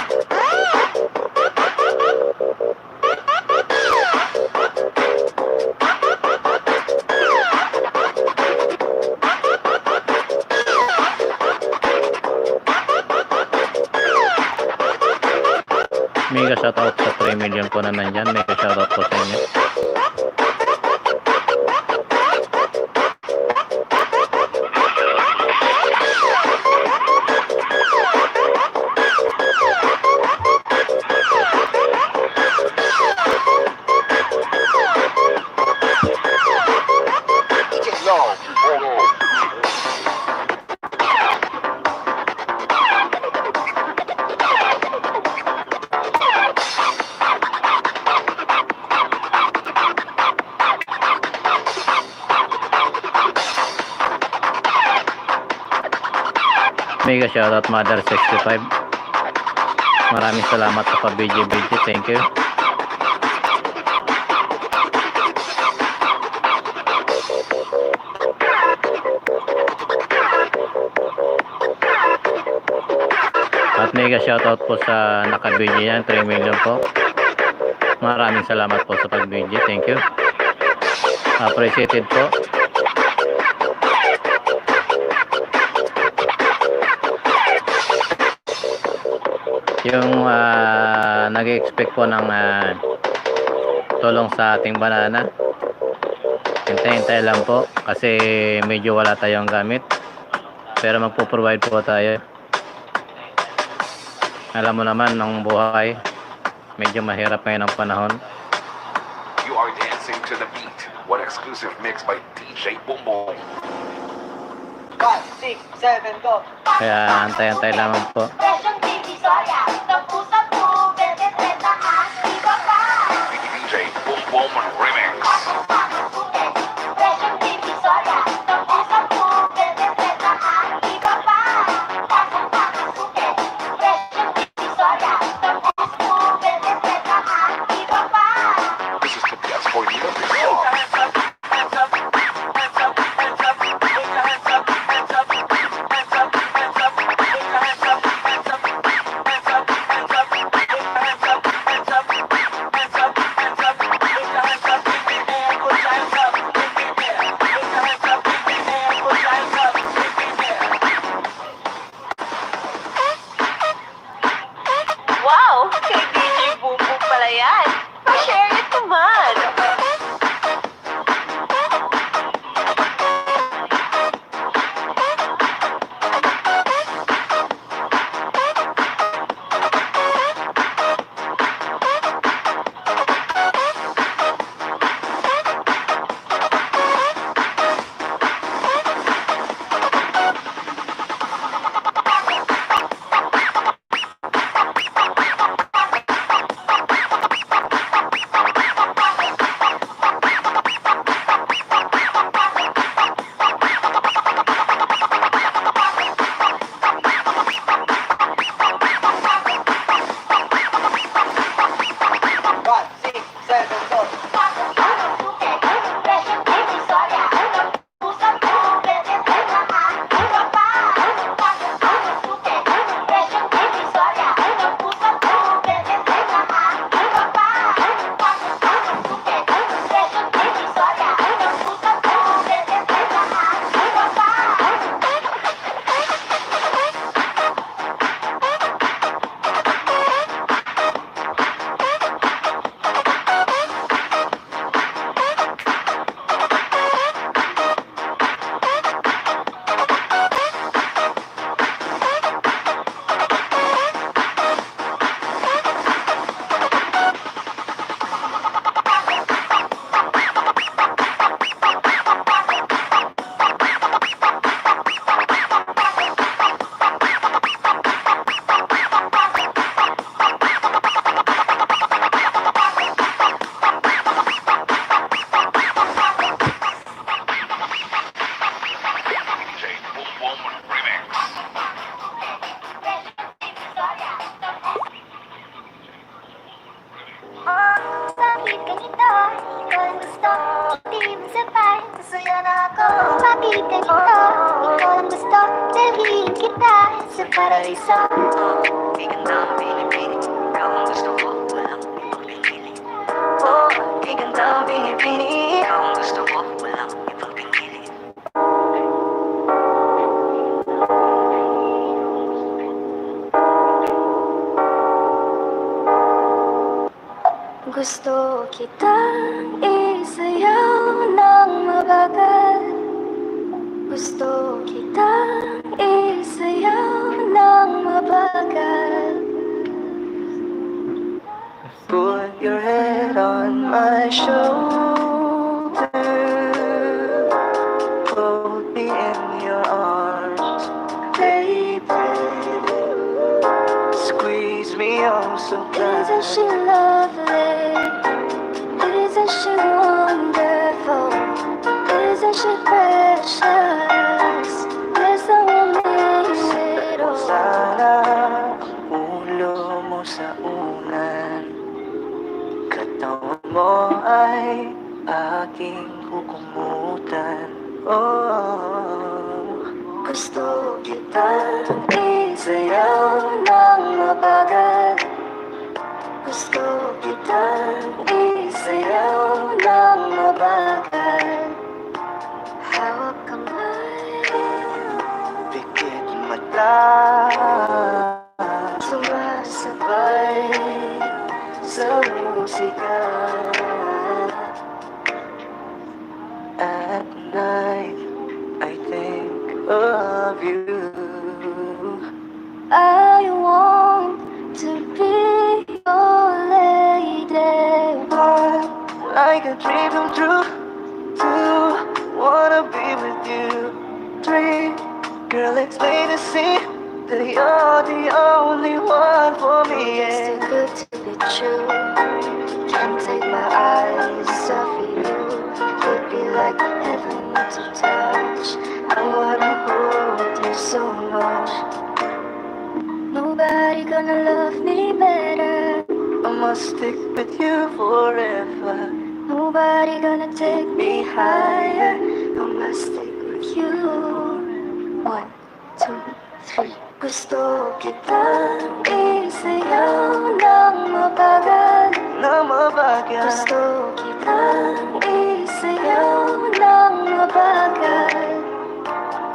Speaker 4: Mega shoutout sa 3 million po na nandyan. Mega shoutout po sa inyo. Mega shoutout Mother 65. Maraming salamat sa pa-BJ. Thank you. At mega shoutout po sa naka-BJ yan, 3 million po. Maraming salamat po sa pag-BJ. Thank you. Appreciated po. Yung nag-expect po ng tulong sa ating banana, hintay-hintay lang po kasi medyo wala tayong gamit, pero magpo-provide po tayo. Alam mo naman ng buhay, medyo mahirap ngayon ang panahon.
Speaker 2: You are dancing to the beat. One exclusive mix by DJ Boom Boom.
Speaker 5: 5, 6, 7, go!
Speaker 4: Kaya antay-antay lamang po.
Speaker 2: DJ Boom Boom Remix. This is the best for you.
Speaker 6: Wow! Kay DJ Boom Boom pala yan. Pa-share it naman.
Speaker 3: ganito. Ikaw lang gusto, dalhin kita sa paraiso.
Speaker 1: Di ganda ang pinipili, ikaw ang gusto ko, walang ibang pinili. Oh, di ganda ang pinipili, ikaw ang gusto ko, walang ibang pinili.
Speaker 3: Gusto kitang isayaw ng mabagal. Gusto kitang isayaw ng mabagal.
Speaker 1: Put your head on my shoulder, hold me in your arms, baby. Squeeze me oh so
Speaker 3: Isn't she
Speaker 1: tight.
Speaker 3: lovely? Isn't she wonderful? Isn't she precious? There's someone makes it all.
Speaker 1: Sana ulo mo sa unan, katawan mo ay aking hukumutan. Oh,
Speaker 3: Gusto kitang isayaw ng mabagal. Gusto kitang isayaw ng mabagal. Hawak kamay,
Speaker 1: pikit mata,
Speaker 3: sumasabay
Speaker 1: sa musika. At night, I think of you.
Speaker 3: I want to be your lady.
Speaker 1: One, like a dream come true. Two, wanna be with you. Three, girl, it's plain to see that you're the only one for me.
Speaker 3: It's
Speaker 1: Yeah.
Speaker 3: too good to be true. Can't take my eyes off of you. Would be like heaven to touch. I wanna hold you so much. Nobody gonna love me better.
Speaker 1: I must stick with you forever.
Speaker 3: Nobody gonna take me higher. I must stick with you. 1, 2, 3. Gusto kitang isayaw ng mabagal.
Speaker 1: Na mabagal.
Speaker 3: Gusto kitang isayaw ng mabagal.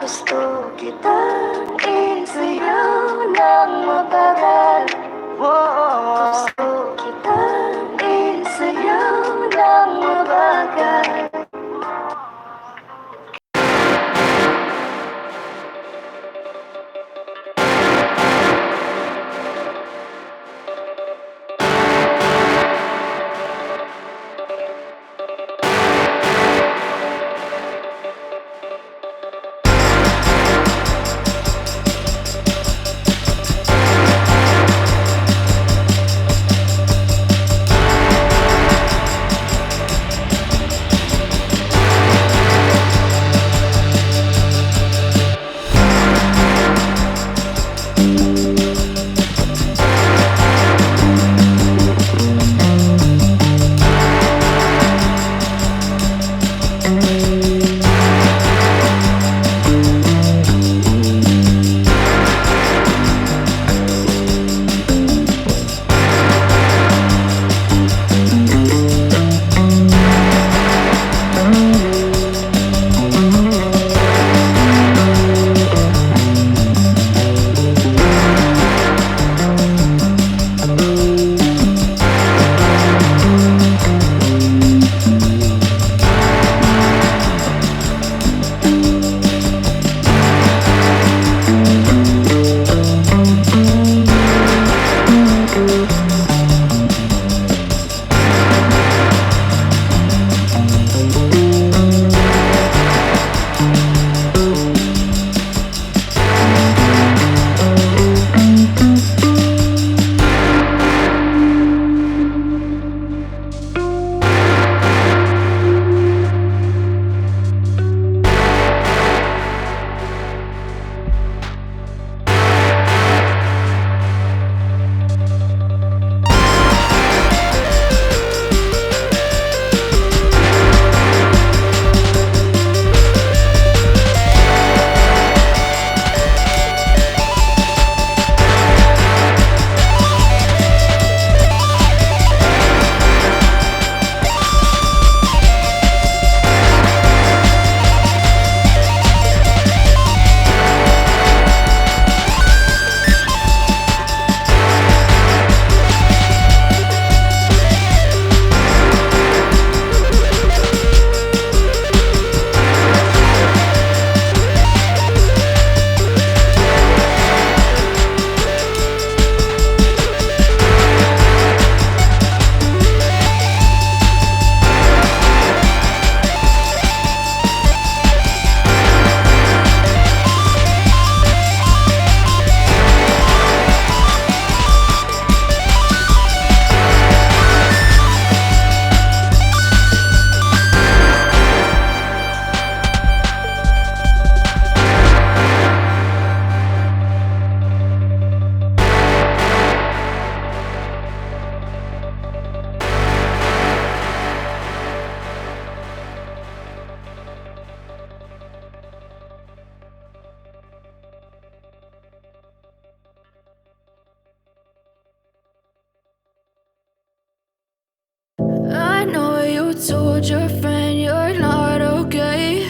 Speaker 3: Gusto kitang isayaw ng mabagal.
Speaker 1: Whoa.
Speaker 3: Gusto kitang isayaw ng mabagal.
Speaker 8: told your friend you're not okay.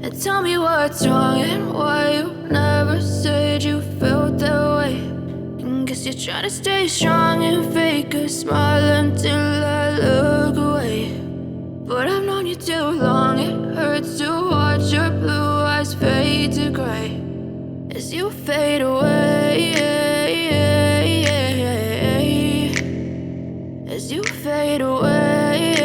Speaker 8: And tell me what's wrong and why you never said you felt that way. And guess you're trying to stay strong and fake a smile until I look away. But I've known you too long, it hurts to watch your blue eyes fade to gray as you fade away. As you fade away.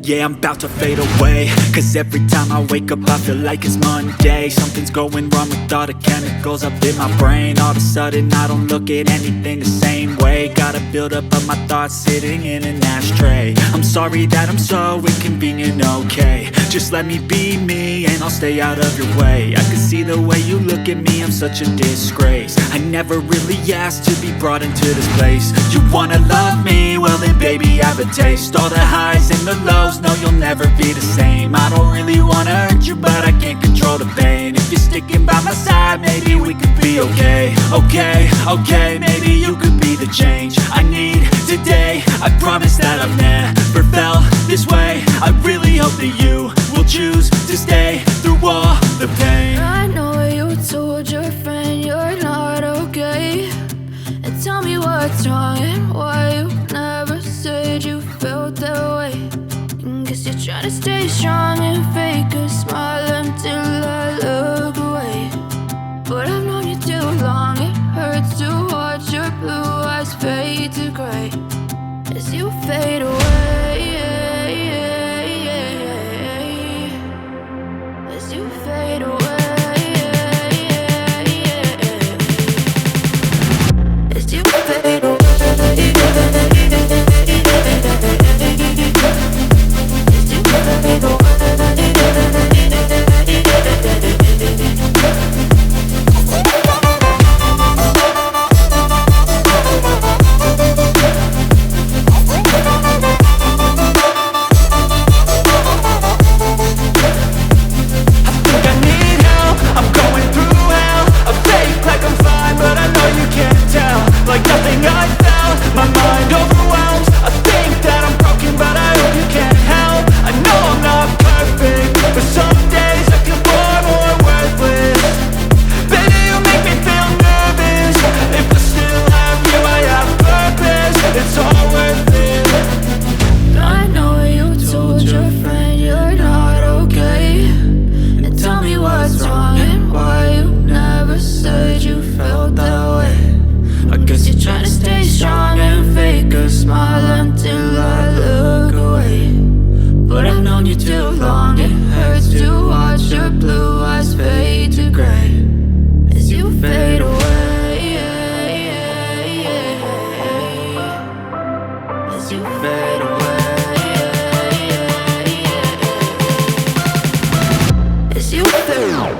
Speaker 9: Yeah, I'm about to fade away, cause every time I wake up I feel like it's Monday. Something's going wrong with all the chemicals up in my brain. All of a sudden I don't look at anything the same way. Gotta build up of my thoughts sitting in an ashtray. I'm sorry that I'm so inconvenient, okay. Just let me be me and I'll stay out of your way. I can see the way you look at me, I'm such a disgrace. I never really asked to be brought into this place. You wanna love me? Well then baby I have a taste. All the highs and the lows, no you'll never be the same. I don't really wanna hurt you but I can't control the pain. If you're sticking by my side maybe we could be okay. Okay, maybe you could be the change I need today. I promise that I've never felt this way. I really hope that you will choose to stay through all the pain.
Speaker 8: I know you told your friend you're not okay. And tell me what's wrong and why you never said you felt that way. And guess you're trying to stay strong and fake a smile until I look away. But I've known you too long, it hurts to watch your blue eyes fade to gray as you fade away. As you fade away. As you fade away.
Speaker 9: Like nothing I felt, my mind overwhelmed. I think that I'm broken, but I hope you can't help. I know I'm not perfect, but some days I feel far more worthless. Baby, you make me feel nervous. If I still have you, I have purpose. It's all worth it.
Speaker 8: I know you told your friend you're not okay. And tell me what's wrong and why you never said you felt that way. I guess you're trying to stay strong and fake a smile until I look away. But I've known you too long, it hurts to watch your blue eyes fade to gray as you fade away. As you fade away. As you fade away.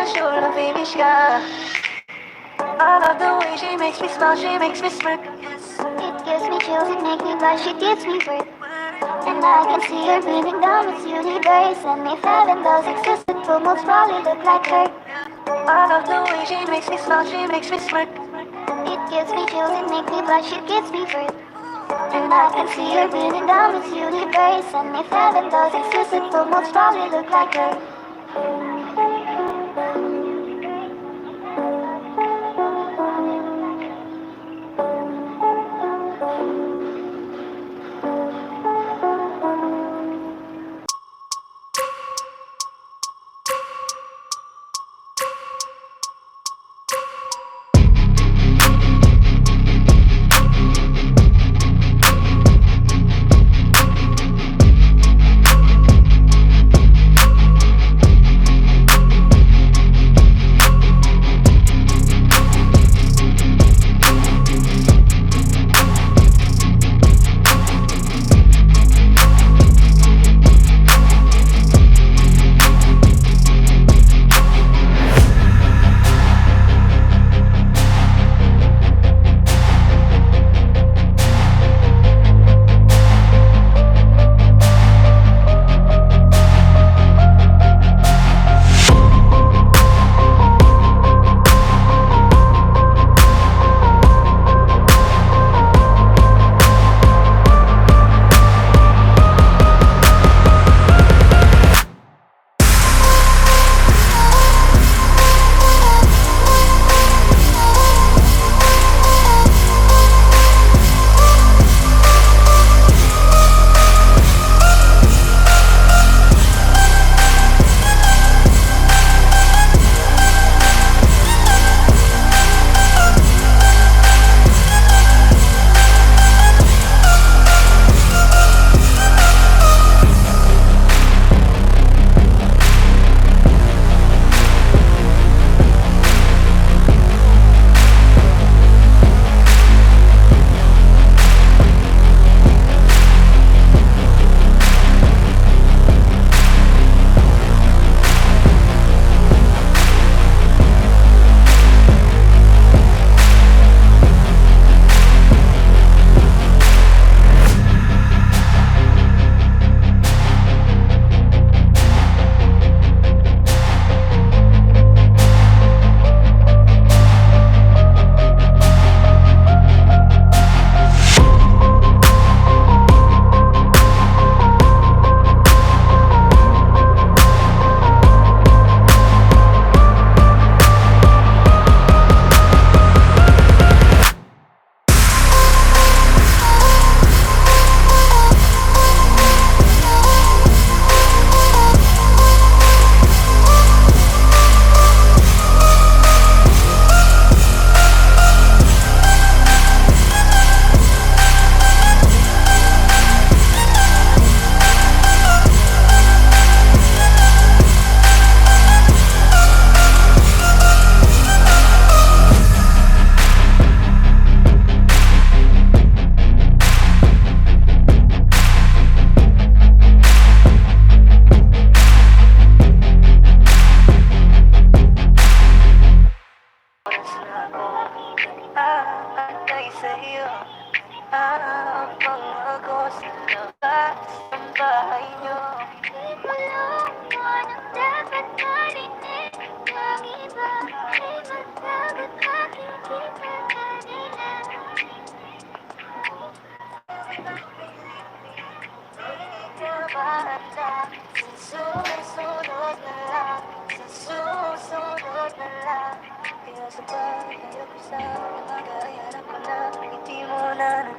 Speaker 8: sure na finish ka. I love the way she makes me smile, she makes me smirk.
Speaker 3: It gives me chills, it makes me blush, it gives me breath. And I can see her breathing down this universe. And if heaven does exist, it will most probably look like her.
Speaker 8: I love the way she makes me smile, she makes me smirk.
Speaker 3: It gives me chills, it makes me blush, it gives me breath. And I can see her breathing down this universe. And if heaven does exist, it will most probably look like her.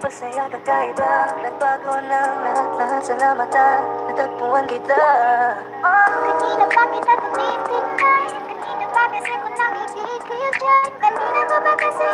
Speaker 8: Masaya kakaiba, nagbago ng lahat-lahat. Salamat at natagpuan kita.
Speaker 3: Kanina pa kita tumitingnan. Kanina pa kasi ko nakikita dyan. Kanina pa ba kasi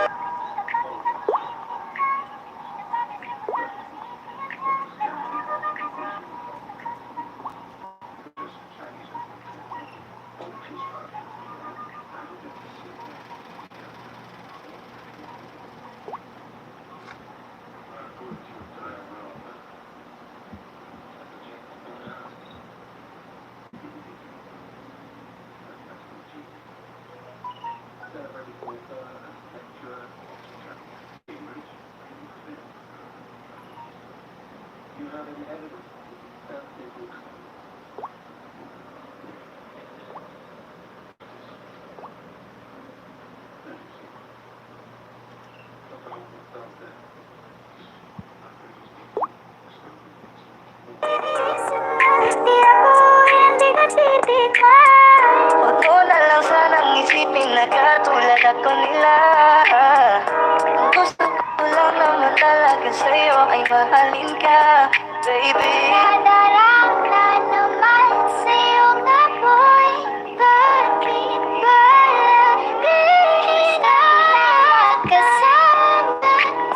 Speaker 3: Di ako hindi nagtitikman.
Speaker 5: Huwag mo na lang sanang isipin na katulad ako nila. Ang gusto ko lang naman talaga sa'yo ay mahalin ka, baby.
Speaker 3: Nadarang na naman sa iyong amoy. Bakit ba di na kasama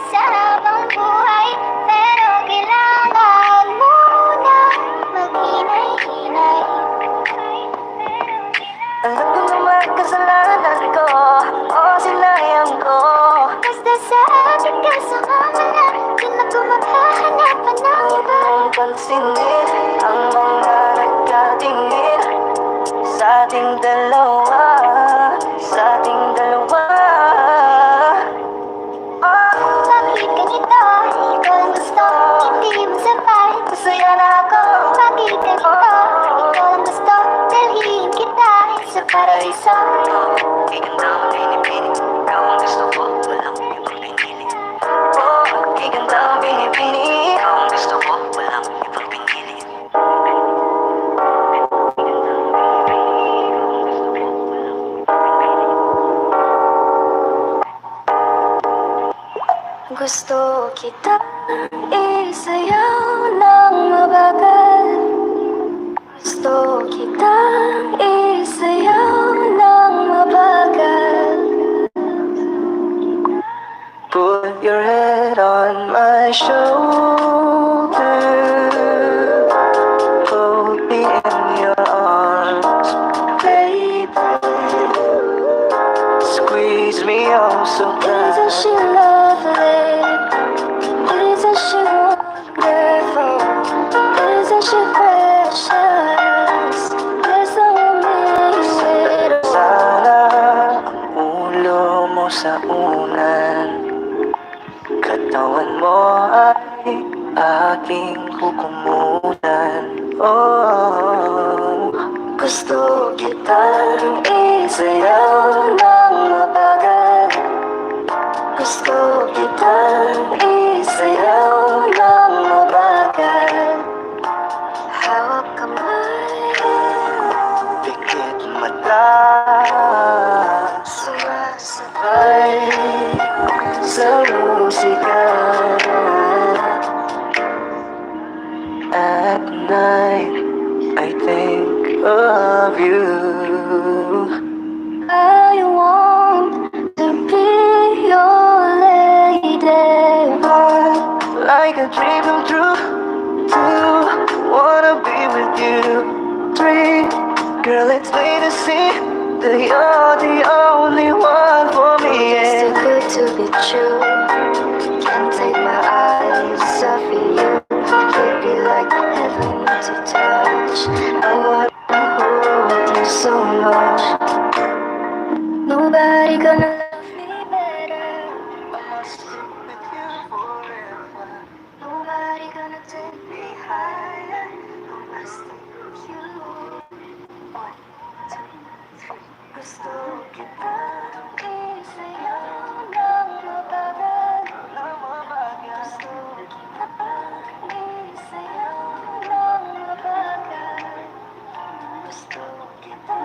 Speaker 3: sa habang buhay? Pero kailangan mo na maghinay-hinay.
Speaker 5: Alam ko naman kasalanan ko, o sinayang ko.
Speaker 3: Basta sa akin ka sumama na, di na ko maghahanap ng iba.
Speaker 5: Huwag mong pansinin ang mga nagkatingin sa ating dalawa, sa ating dalawa.
Speaker 3: Bakit ganito? Ikaw ang gusto, hindi mo sabay.
Speaker 5: Masaya na ako.
Speaker 3: Bakit ganito? Ikaw ang gusto, dalhin kita sa paraiso.
Speaker 5: Iganda ang pinipili, ikaw ang gusto ko, walang ibang pinili. Oh, iganda ang pinipili, ikaw ang gusto ko, walang ibang pinili.
Speaker 3: Gusto kita isayaw ng mabagal. Gusto kita isayaw ng mabagal.
Speaker 5: Put your head on my shoulder, hold me in your arms, baby. Squeeze me oh so
Speaker 3: Isn't she
Speaker 5: tight.
Speaker 3: lovely? Isn't she wonderful? Isn't she precious? There's no amazing.
Speaker 5: Sana ang ulo mo sa unan, katawan mo ay aking kukumutan. Oh, gusto kitang isayaw ng mabagal. Gusto kitang isayaw ng mabagal.
Speaker 3: Hawak kamay,
Speaker 5: Pikit mata,
Speaker 3: sumasabay.
Speaker 5: sa musika. At night, I think of you.
Speaker 3: I want to be your lady.
Speaker 5: Like a dream come true. 2, wanna be with you. 3, girl, it's plain to see that you're the only one for me.
Speaker 3: It's too
Speaker 5: Yeah.
Speaker 3: good to be true. Can't take my eyes off of you. You'd be like heaven to touch. I wanna hold you so much. Nobody gonna love me better. Nobody gonna take me higher. I stick with you. 1, 2, 3. Gusto kita isayaw ng mabagal. Gusto kita isayaw ng mabagal. Gusto kita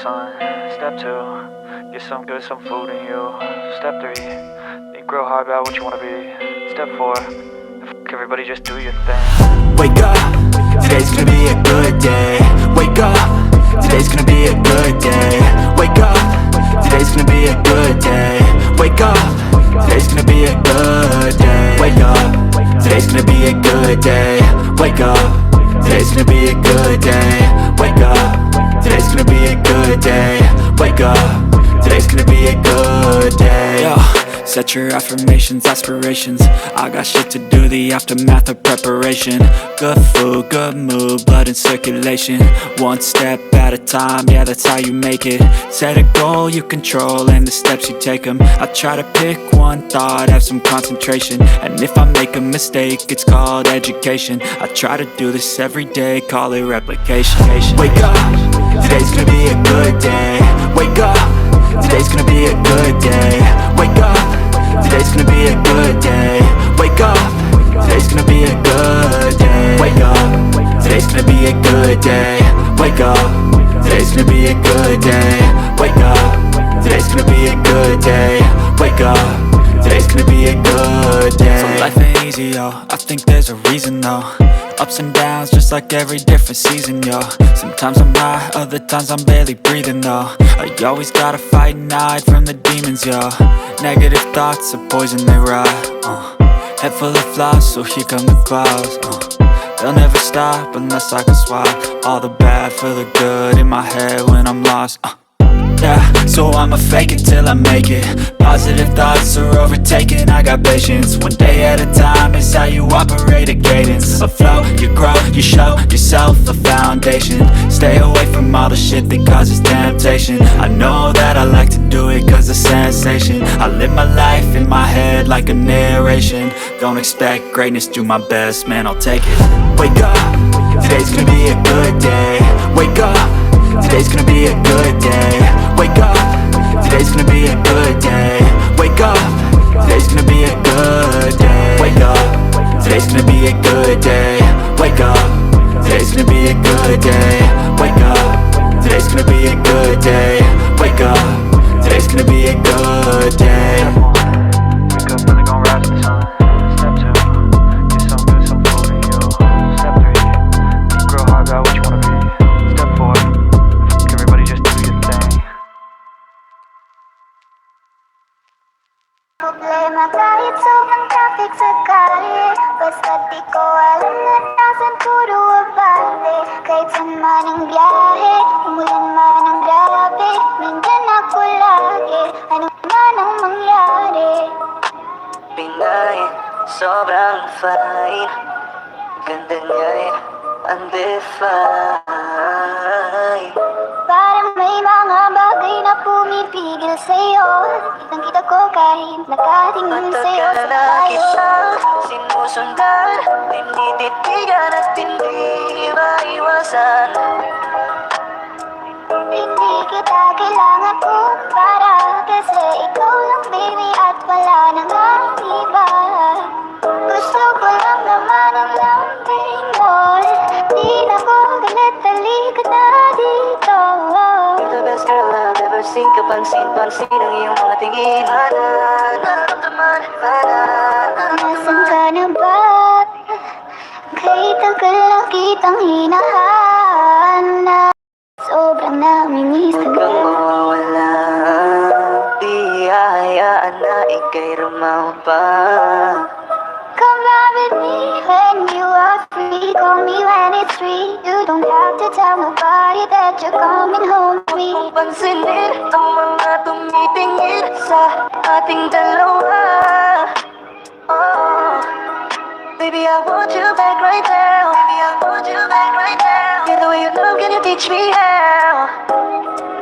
Speaker 10: son. Step 2, get some good, some food in you. Step 3, think real hard about what you wanna be. Step 4, everybody just do your thing.
Speaker 9: Wake up, today's gonna be a good day. Wake up, today's gonna be a good day. Wake up, today's gonna be a good day. Wake up, today's gonna be a good day. Wake up, today's gonna be a good day. Wake up, today's gonna be a good day. Wake up, today's gonna be a good day. Wake up, today's gonna be a good day. Yo, set your affirmations, aspirations. I got shit to do, the aftermath of preparation. Good food, good mood, blood in circulation. One step at a time, yeah, that's how you make it. Set a goal you control and the steps you take them. I try to pick one thought, have some concentration. And if I make a mistake, it's called education. I try to do this every day, call it replication. Wake up, today's gonna be a good day. Wake up, today's gonna be a good day. Wake up, today's gonna be a good day. Wake up, today's gonna be a good day. Wake up, today's gonna be a good day. Wake up, today's gonna be a good day. Wake up, today's gonna be a good day. Wake up, today's gonna be a good day. So life ain't easy, yo, I think there's a reason though. Ups and downs, just like every different season, yo. Sometimes I'm high, other times I'm barely breathing, though. I always gotta fight and hide from the demons, yo. Negative thoughts are poison, they rot. Head full of flies, so here come the clouds. They'll never stop unless I can swap all the bad for the good in my head when I'm lost. Yeah, so I'ma fake it till I make it. Positive thoughts are overtaken, I got patience. One day at a time is how you operate a cadence. A flow, you grow, you show yourself a foundation. Stay away from all the shit that causes temptation. I know that I like to do it cause it's sensation. I live my life in my head like a narration. Don't expect greatness, do my best, man, I'll take it. Wake up, today's gonna be a good day. Wake up, today's gonna be a good day. Wake up, today's gonna be a good day. Wake up, today's gonna be a good day. Wake up, today's gonna be a good day. Wake up, today's gonna be a good day. Wake up, today's gonna be a good day. Wake up, today's gonna be a good day.
Speaker 10: Wake up, really gon' rise to the sun. Step 2, get some good, some food in you. Step 3, think real hard about what you wanna be. Step 4, everybody just do your thing.
Speaker 3: Problema kahit sobrang traffic sa kalye. Basta't di ko alam na nasan puro abante. Kahit saan man ang biyahe, umulan man ang grabe, nandyan ako lagi, ano man ang mangyari.
Speaker 1: Pinay, sobrang fine. Ganda niya'y undefined.
Speaker 3: Parang may mga bagay na pumipigil sa'yo. Kitang-kita ko kahit nakatingin sa'yo sa
Speaker 1: Matagal na
Speaker 3: tayo.
Speaker 1: kitang sinusundan, tinititigan at hindi maiwasan.
Speaker 3: Hindi kita kailangan para kasi ikaw lang baby at wala nang iba. Gusto ko lang naman ang lambing mo. Di na ko galit, halika na dito.
Speaker 1: The best girl I've ever seen. Kapansin-pansin ang iyong mga tingin. Nararamdaman.
Speaker 3: Nasaan ka na ba? Kahit tagal na kitang hinahanap, sobrang namimiss
Speaker 1: Huwag
Speaker 3: ka
Speaker 1: kang
Speaker 3: na.
Speaker 1: mawawala. Di hahayaan na ika'y rumampa.
Speaker 3: Come ride with me when you are free. Call me when it's free. You don't have to tell nobody that you're coming home with me.
Speaker 1: Kung pansinin ang mga tumitingin sa ating dalawa. Oh, baby, I want you back right now. Baby, I want you back right now. Yeah, the way you love, can you teach me how?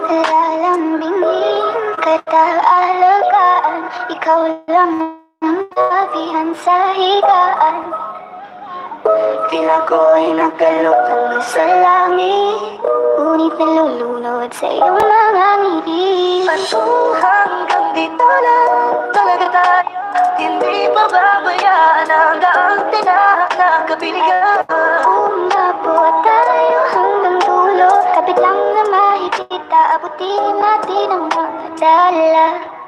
Speaker 3: Lalambingin kita alagaan. Ikaw lang ang sabihan sa higaan.
Speaker 1: Tila ko ay nagkalokong sa langit.
Speaker 3: Ngunit nalulunod sa iyong mga ngiti.
Speaker 1: Ano hanggang dito lang talaga tayo? Hindi pababayaan ang daang tinakapiligan.
Speaker 3: Umabot tayo hanggang dulo. Kapit lang na mahigit, aabot di natin ang makadala.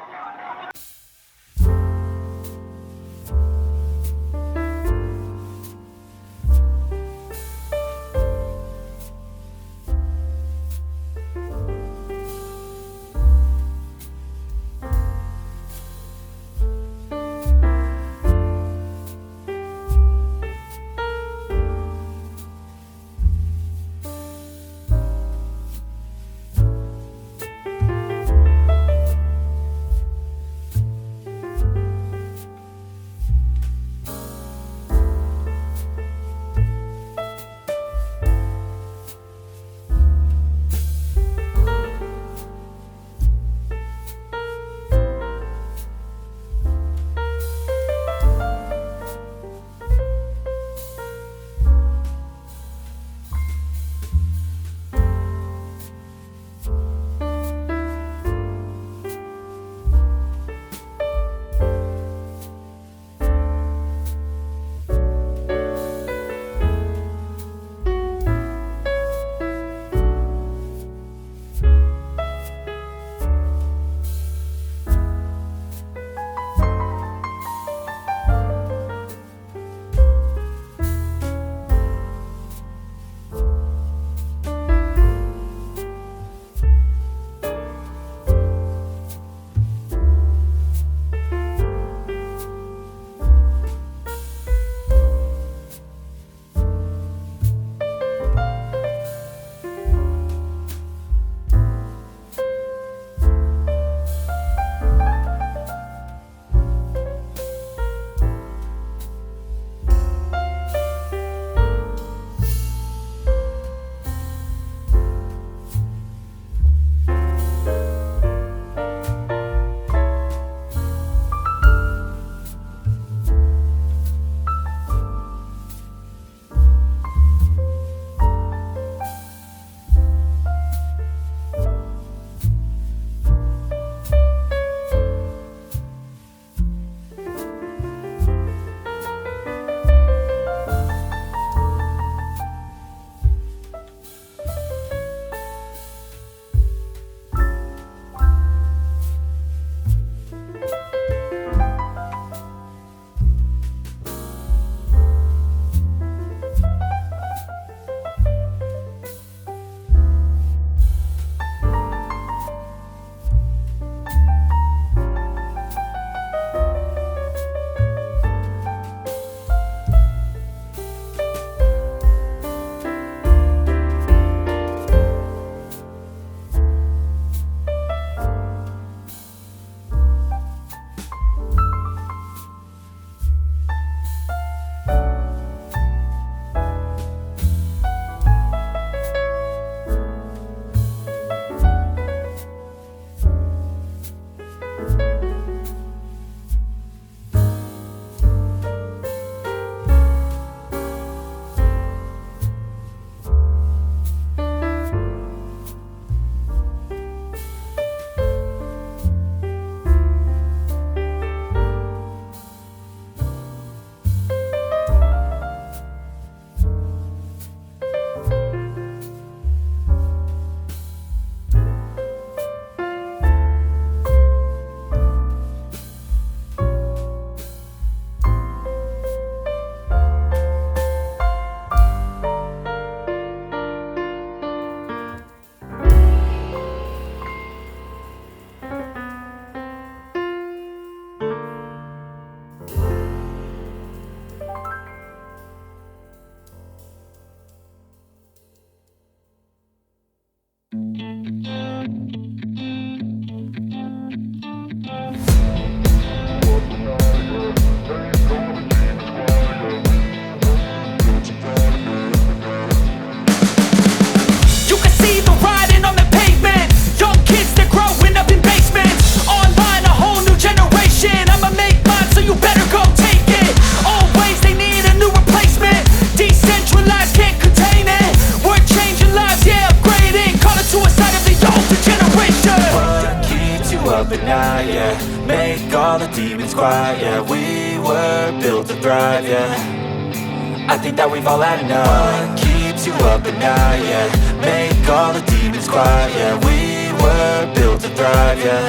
Speaker 9: all the demons quiet, yeah. We were built to thrive, yeah. I think that we've all had enough. What keeps you up at night, yeah. Make all the demons quiet, yeah. We we're built to thrive, yeah.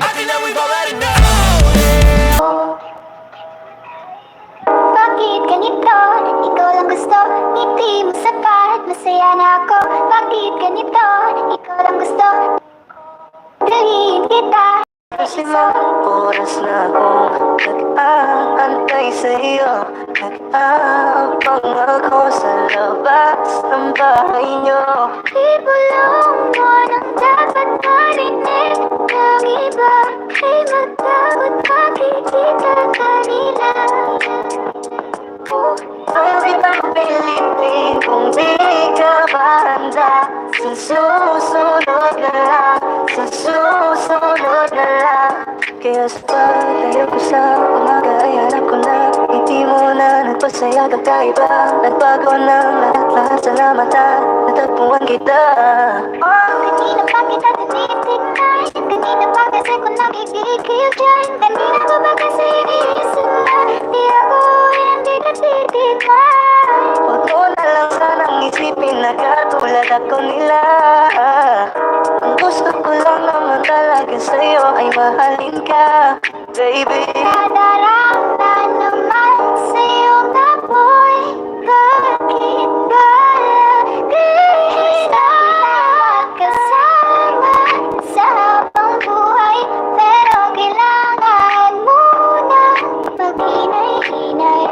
Speaker 9: I think that we've already know.
Speaker 3: Bakit ganito? Ikaw lang gusto, ngiti mo sapat, masaya na ako. Bakit ganito? Ikaw lang gusto, dalhin kita.
Speaker 5: Kasi mga oras na akong nag-aantay sa'yo, nag-aabang ako sa labas ng bahay nyo.
Speaker 3: Ibulong mo nang dapat marinig ng iba. Ay magtakot makikita kanila.
Speaker 5: Ang kitang pilitin kung di ka bahanda. Sa susunod na lang, sa susunod na lang. Kaya sa pagtayo ko sa umaga ay hanap ko na ngiti mo na nagpasaya kakaiba. Nagbago ng lahat sa mata, natagpuan kita.
Speaker 3: Kanina pa kita tinitignan, kanina pa kasi ko nakikigil dyan. Kanina pa ba kasi iniisip na di ako hindi natitignan.
Speaker 5: Huwag mo na lang sanang isipin na katulad ako nila. Ang gusto ko lang naman talaga sa'yo ay mahalin ka, baby.
Speaker 3: Nadarama naman sa'yo kapoy. Bakit ba lagi na magkasama sa habang buhay? Pero kailangan mo na maghinay-hinay.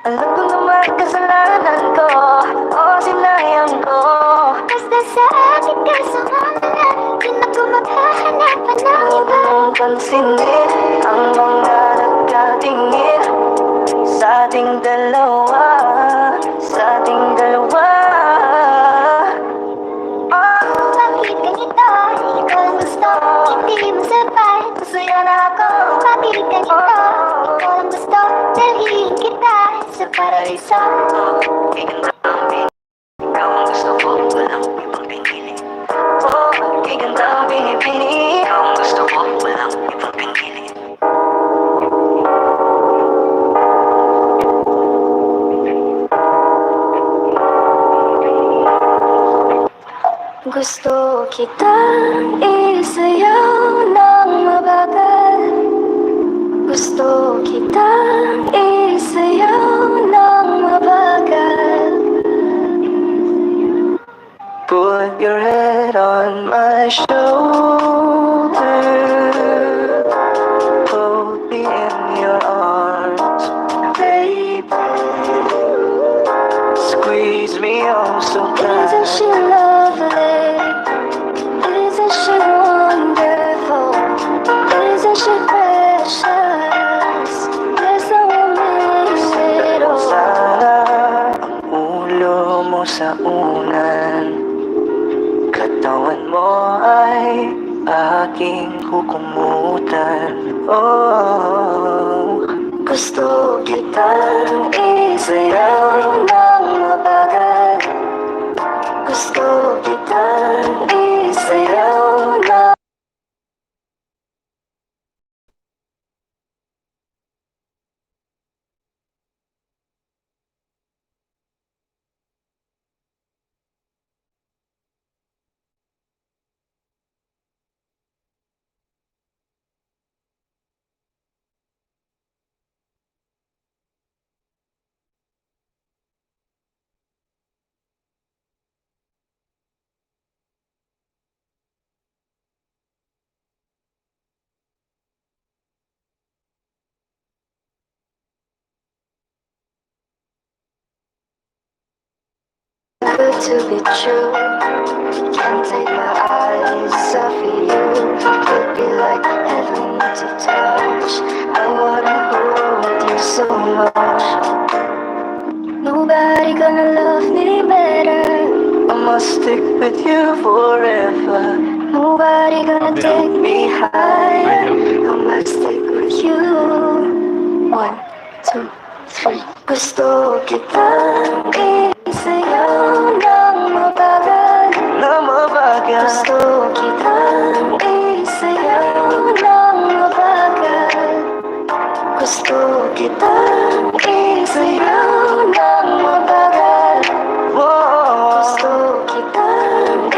Speaker 5: Alam ko naman kasalanan ko, o sinayang ko.
Speaker 3: Basta sa akin ka sumama na, di na ko maghahanapan ng
Speaker 5: Huwag
Speaker 3: iba.
Speaker 5: mong pansinin ang mga nagkatingin sa ating dalawa, sa ating dalawa.
Speaker 3: Bakit ganito? Ikaw ang gusto, hindi mo sapat.
Speaker 5: Masaya na ako.
Speaker 3: Bakit ganito? Ikaw ang gusto, dalhin kita sa paraiso.
Speaker 5: Iganda ang pinili, ikaw ang gusto ko, walang ibang pinili. Iganda ang pinipili, ikaw ang gusto ko, walang ibang pinili.
Speaker 3: Gusto kitang isayaw ng mabagal. Gusto kitang isayaw ng mabagal.
Speaker 5: Put your head on my shoulder, hold me in your arms, baby. Squeeze me oh so tight.
Speaker 3: Isn't she lovely? Isn't she wonderful? Isn't she precious? There's no missing it all.
Speaker 5: Sana ang ulo mo sa unan, katawan mo ay aking kukumutan. Oh, gusto kitang isayaw ng mabagal. Gusto kitang isayaw ng good to be true. Can't take my eyes off of you. Could be like heaven to touch. I wanna hold you so much. Nobody gonna love me better. I must stick with you forever. Nobody gonna take me higher. I must stick with you. 1, 2, 3. Gusto kitang isayaw ng mabagal. Gusto kitang isayaw ng mabagal. Gusto kitang isayaw ng mabagal. Gusto kitang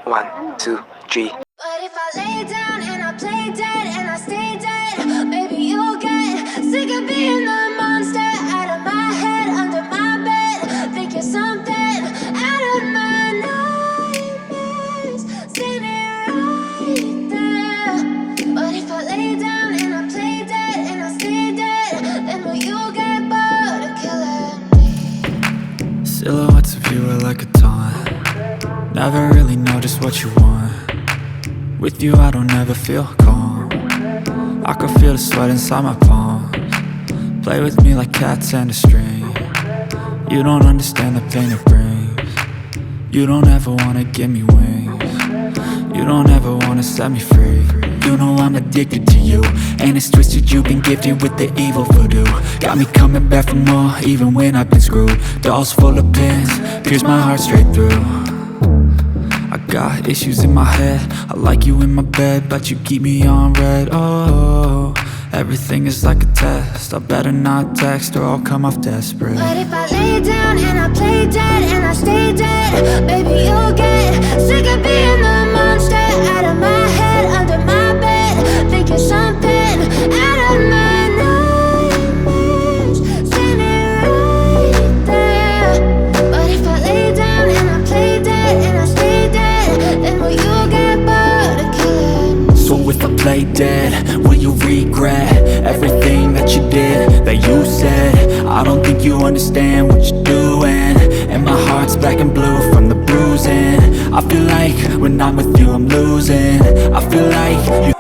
Speaker 5: 1, 2, 3.
Speaker 8: But if I lay down and I play dead and I stay dead, maybe you'll get sick of being the monster out of my head, under my bed. Think you're something out of my nightmares, standing right there. But if I lay down and I play dead and I stay dead, then will you get bored of killing me?
Speaker 9: Silhouettes of you are like a taunt. Never really know just what you want. With you I don't ever feel calm. I can feel the sweat inside my palms. Play with me like cats and a string. You don't understand the pain it brings. You don't ever wanna give me wings. You don't ever wanna set me free. You know I'm addicted to you, and it's twisted, you've been gifted with the evil voodoo. Got me coming back for more, even when I've been screwed. Dolls full of pins, pierce my heart straight through. I got issues in my head, I like you in my bed, but you keep me on red. Oh, everything is like a test, I better not text or I'll come off desperate.
Speaker 8: But if I lay down and I play dead and I stay dead, baby you'll get sick of being the monster out of my head, under my bed. Think you're something out of my nightmares, standing right there. But if I lay down and I play dead and I stay dead, then will you get bored of killing me?
Speaker 9: So if I play dead, will you regret everything that you did, that you said? I don't think you understand what you're doing, and my heart's black and blue from the bruising. I feel like when I'm with you I'm losing. I feel like you.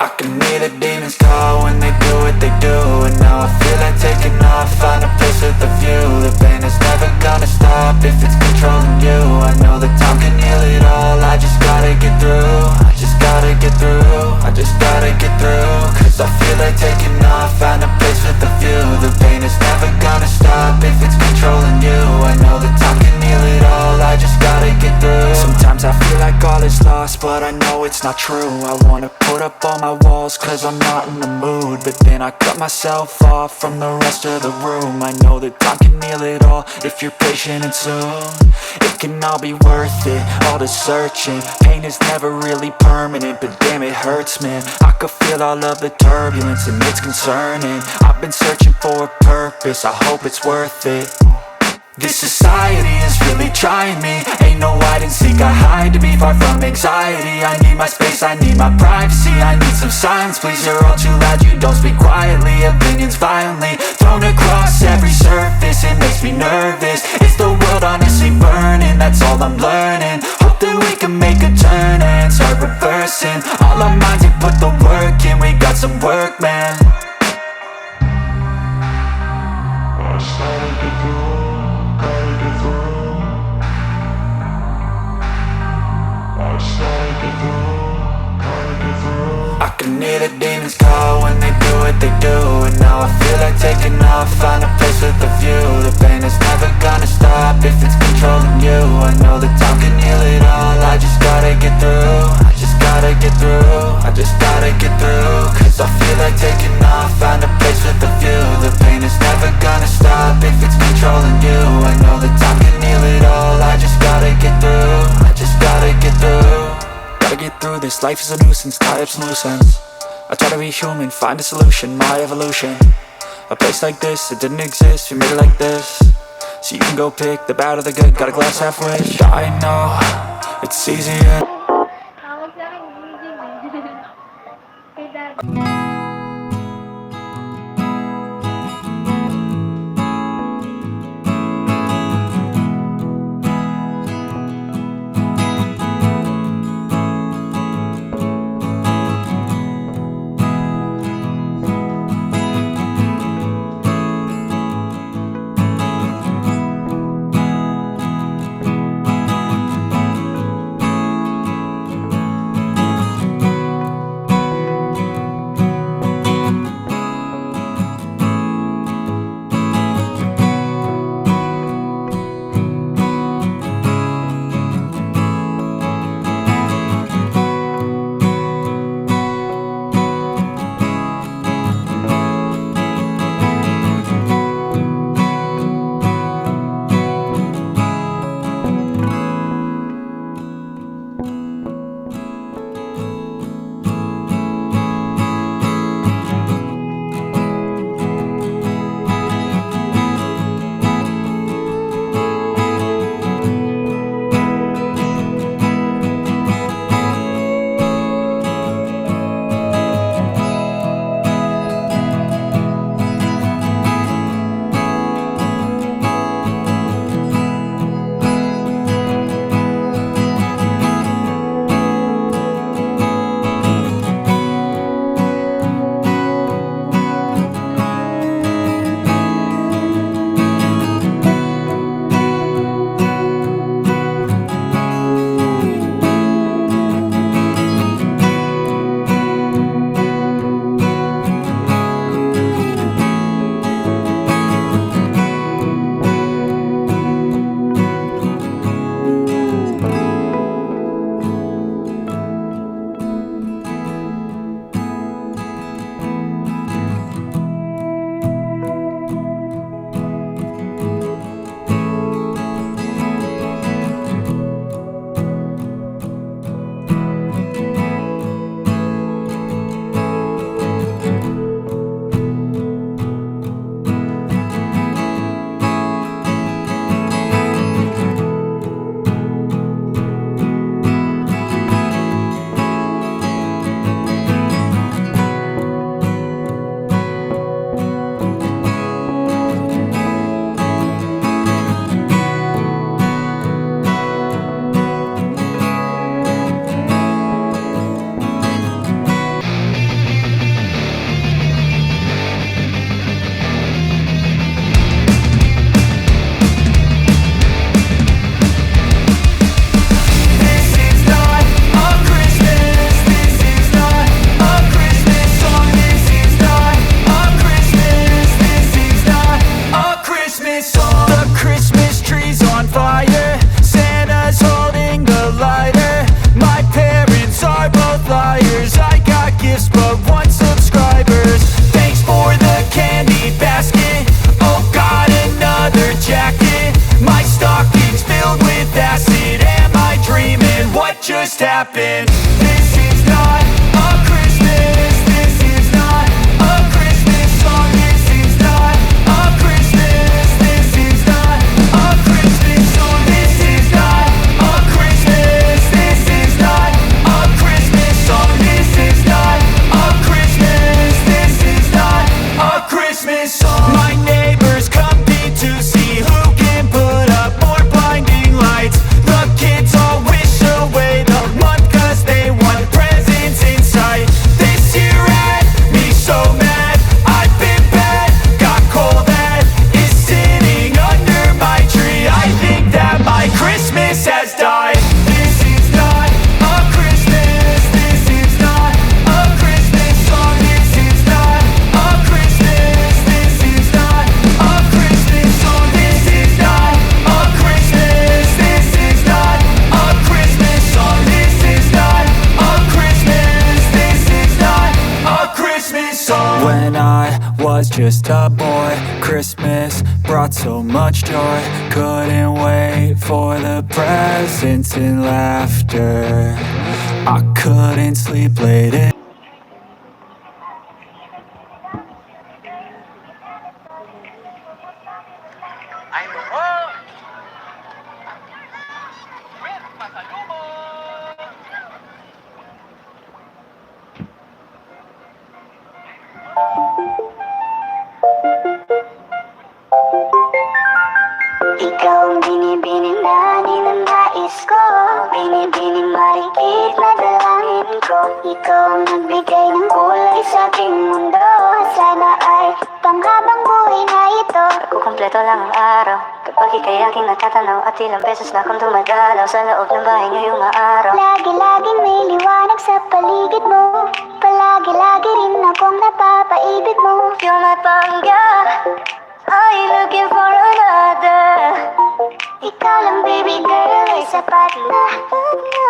Speaker 9: I can hear the demons call when they do what they do, and now I feel like taking off, find a place with a view. The pain is never gonna stop if it's controlling you. I know that time can heal it all, I just gotta get through. I just gotta get through, I just gotta get through. Cause I feel like taking off, find a place with a view. The pain is never gonna stop if it's controlling you. I know that time can heal it all, I just gotta get through. Sometimes I feel like all is lost, but I know it's not true. I wanna put up all my walls cause I'm not in the mood, but then I cut myself off from the rest of the room. I know that time can heal it all if you're patient, and soon it can all be worth it, all the searching. Pain is never really permanent, but damn it hurts, man. I could feel all of the turbulence and it's concerning. I've been searching for a purpose, I hope it's worth it. This society is really trying me. Ain't no hide and seek, I hide to be far from anxiety. I need my space, I need my privacy, I need some silence, please. You're all too loud, you don't speak quietly. Opinions violently thrown across every surface, it makes me nervous. Is the world honestly burning? That's all I'm learning. Hope that we can make a turn and start reversing. All our minds, we put the work in, we got some work, man. I can hear the demons call when they do what they do, and now I feel like taking off, find a place with a view. The pain is never gonna stop if it's controlling you. I know that time can heal it all, I just gotta get through. I just gotta get through, I just gotta get through. Cause I feel like taking off, find a place with a view. The pain is never gonna stop if it's controlling you. I know that time can heal it all, I just gotta get through. I just gotta get through. Gotta get through this, life is a nuisance, tie up some loose ends. I try to be human, find a solution, my evolution. A place like this, it didn't exist, we made it like this. So you can go pick the bad or the good, got a glass halfway. I know, it's easier.
Speaker 3: Tawag sa akin, Eugene eh. Kay Dad.
Speaker 9: but 1 subscribers. Thanks for the candy basket. Oh God, another jacket. My stocking's filled with acid. Am I dreaming? What just happened? This is not a Christmas. This is not a Christmas song. This is not a Christmas. This is not a Christmas song. This is not a Christmas. This is not a Christmas song. This is not a Christmas. This is not a Christmas song. My neighbors compete to see who can put up more blinding lights. The kids all wish away the month 'cause they want presents in sight. This year had me so mad. I've been bad, got coal that is sitting under my tree. I think that my Christmas has died. This is not a Christmas. This is not a Christmas song. This is not a Christmas. This is not a Christmas song. This is not a Christmas. This is not a Christmas song. This is not a Christmas. This is not a Christmas song. When I was just a boy, Christmas brought so much joy. Couldn't wait for the presents and laughter. I couldn't sleep late at
Speaker 7: Ikaw ang binibining na ninanais ko, binibining marikit na dalangin ko. Ikaw ang nagbigay ng kulay sa aking mundo. Sana ay panghabang buhay na ito. Kukumpleto lang ang araw kapag ika'y aking natatanaw. At ilang beses na akong dumadalaw sa loob ng bahay ngayong araw. Lagi-laging may liwanag sa paligid mo. Palagi-lagi rin akong napapaibig mo. You're my pangga, are you looking for another? Ikaw lang baby girl ay sapat na.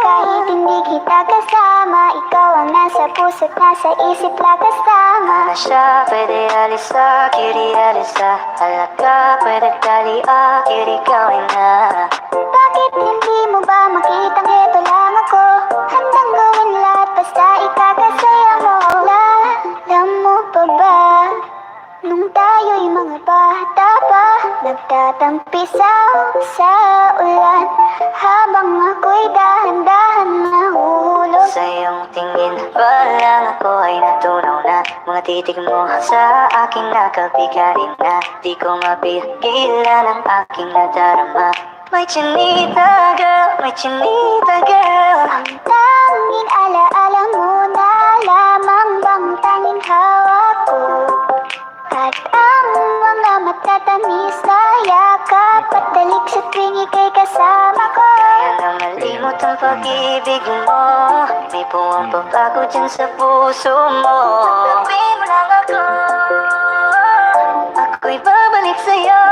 Speaker 7: Kahit hindi kita kasama, ikaw ang nasa puso't nasa isip lang kasama. Na siya pwede alisa, cutie alisa. Halaka pwede talia, cutie gawin na. Bakit hindi mo ba makitang heto lang ako? Handang gawin lahat basta ikakasaya mo. Alam mo pa ba? Nung tayo'y mga bata pa, nagtatampisaw sa ulan habang ako'y dahan-dahan nahuhulog. Sa iyong tingin pa lang ako ay natunaw na. Mga titig mo sa aking nakabigarin na. Di ko mapigilan ang aking nadarama. May chinita girl, may chinita girl. Ang tanging alaala mo na lamang bang tanging hawak ko. At ang mga matatamis na yakap at dalik sa tuwing ika'y kasama ko. Kaya na malimot ang pag-ibig mo. May puwang pabago dyan sa puso mo. Tanggapin mo lang ako, ako'y babalik sa'yo.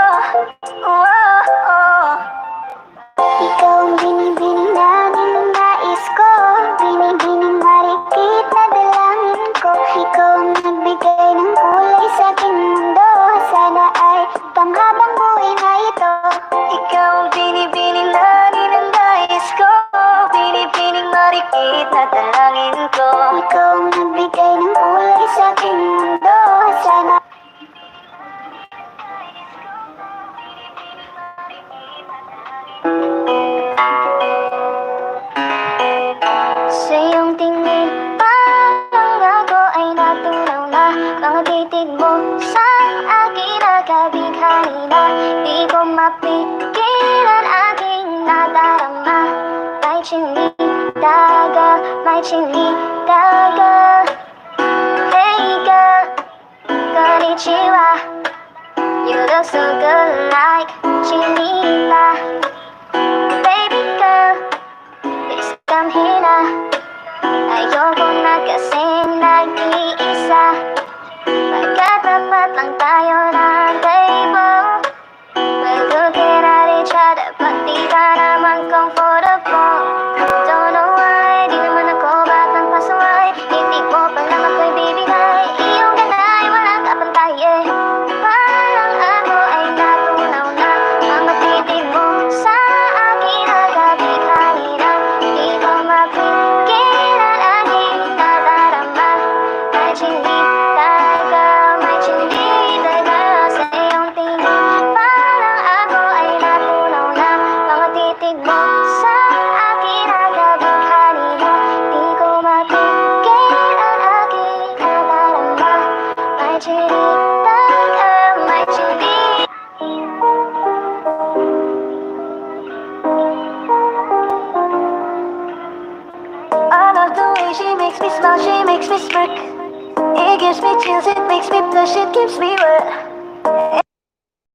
Speaker 7: Ikaw ang binibining na ninanais ko, binibining marikit na dalangin ko. Ikaw ang nagbigay ng kulay sa aking mundo. Sana ay panghabang buhay na ito. Ikaw ang binibining na ninanais ko, binibining marikit na dalangin ko. Ikaw ang nagbigay ng kulay sa aking mundo. Sana sa iyong tingin pa lang ako ay natunaw na. Mga titig mo sa akin nakabighani na. Di ko mapigilan aking nadarama. May chinita girl, may chinita girl. Hey girl, konnichiwa. You look so good like chinita. Baby girl, please come here na. Ayoko na kasing nag-iisa. Pagkat dapat lang tayo nag-table. We're looking at each other, but di ka naman comfortable. Don't know why, di naman ako batang pasaway. Hindi ko pa lang ako'y my chinita girl, my chinita girl. Sa iyong tingin, parang ako ay natunaw na. Mga titig mo sa akin nagkabughani mo. Di ko mapigil ang aking nadarama. My chinita girl, my chinita. I love the way she makes me smile, she makes me smirk. It gives me chills, it makes me blush, it keeps me wet.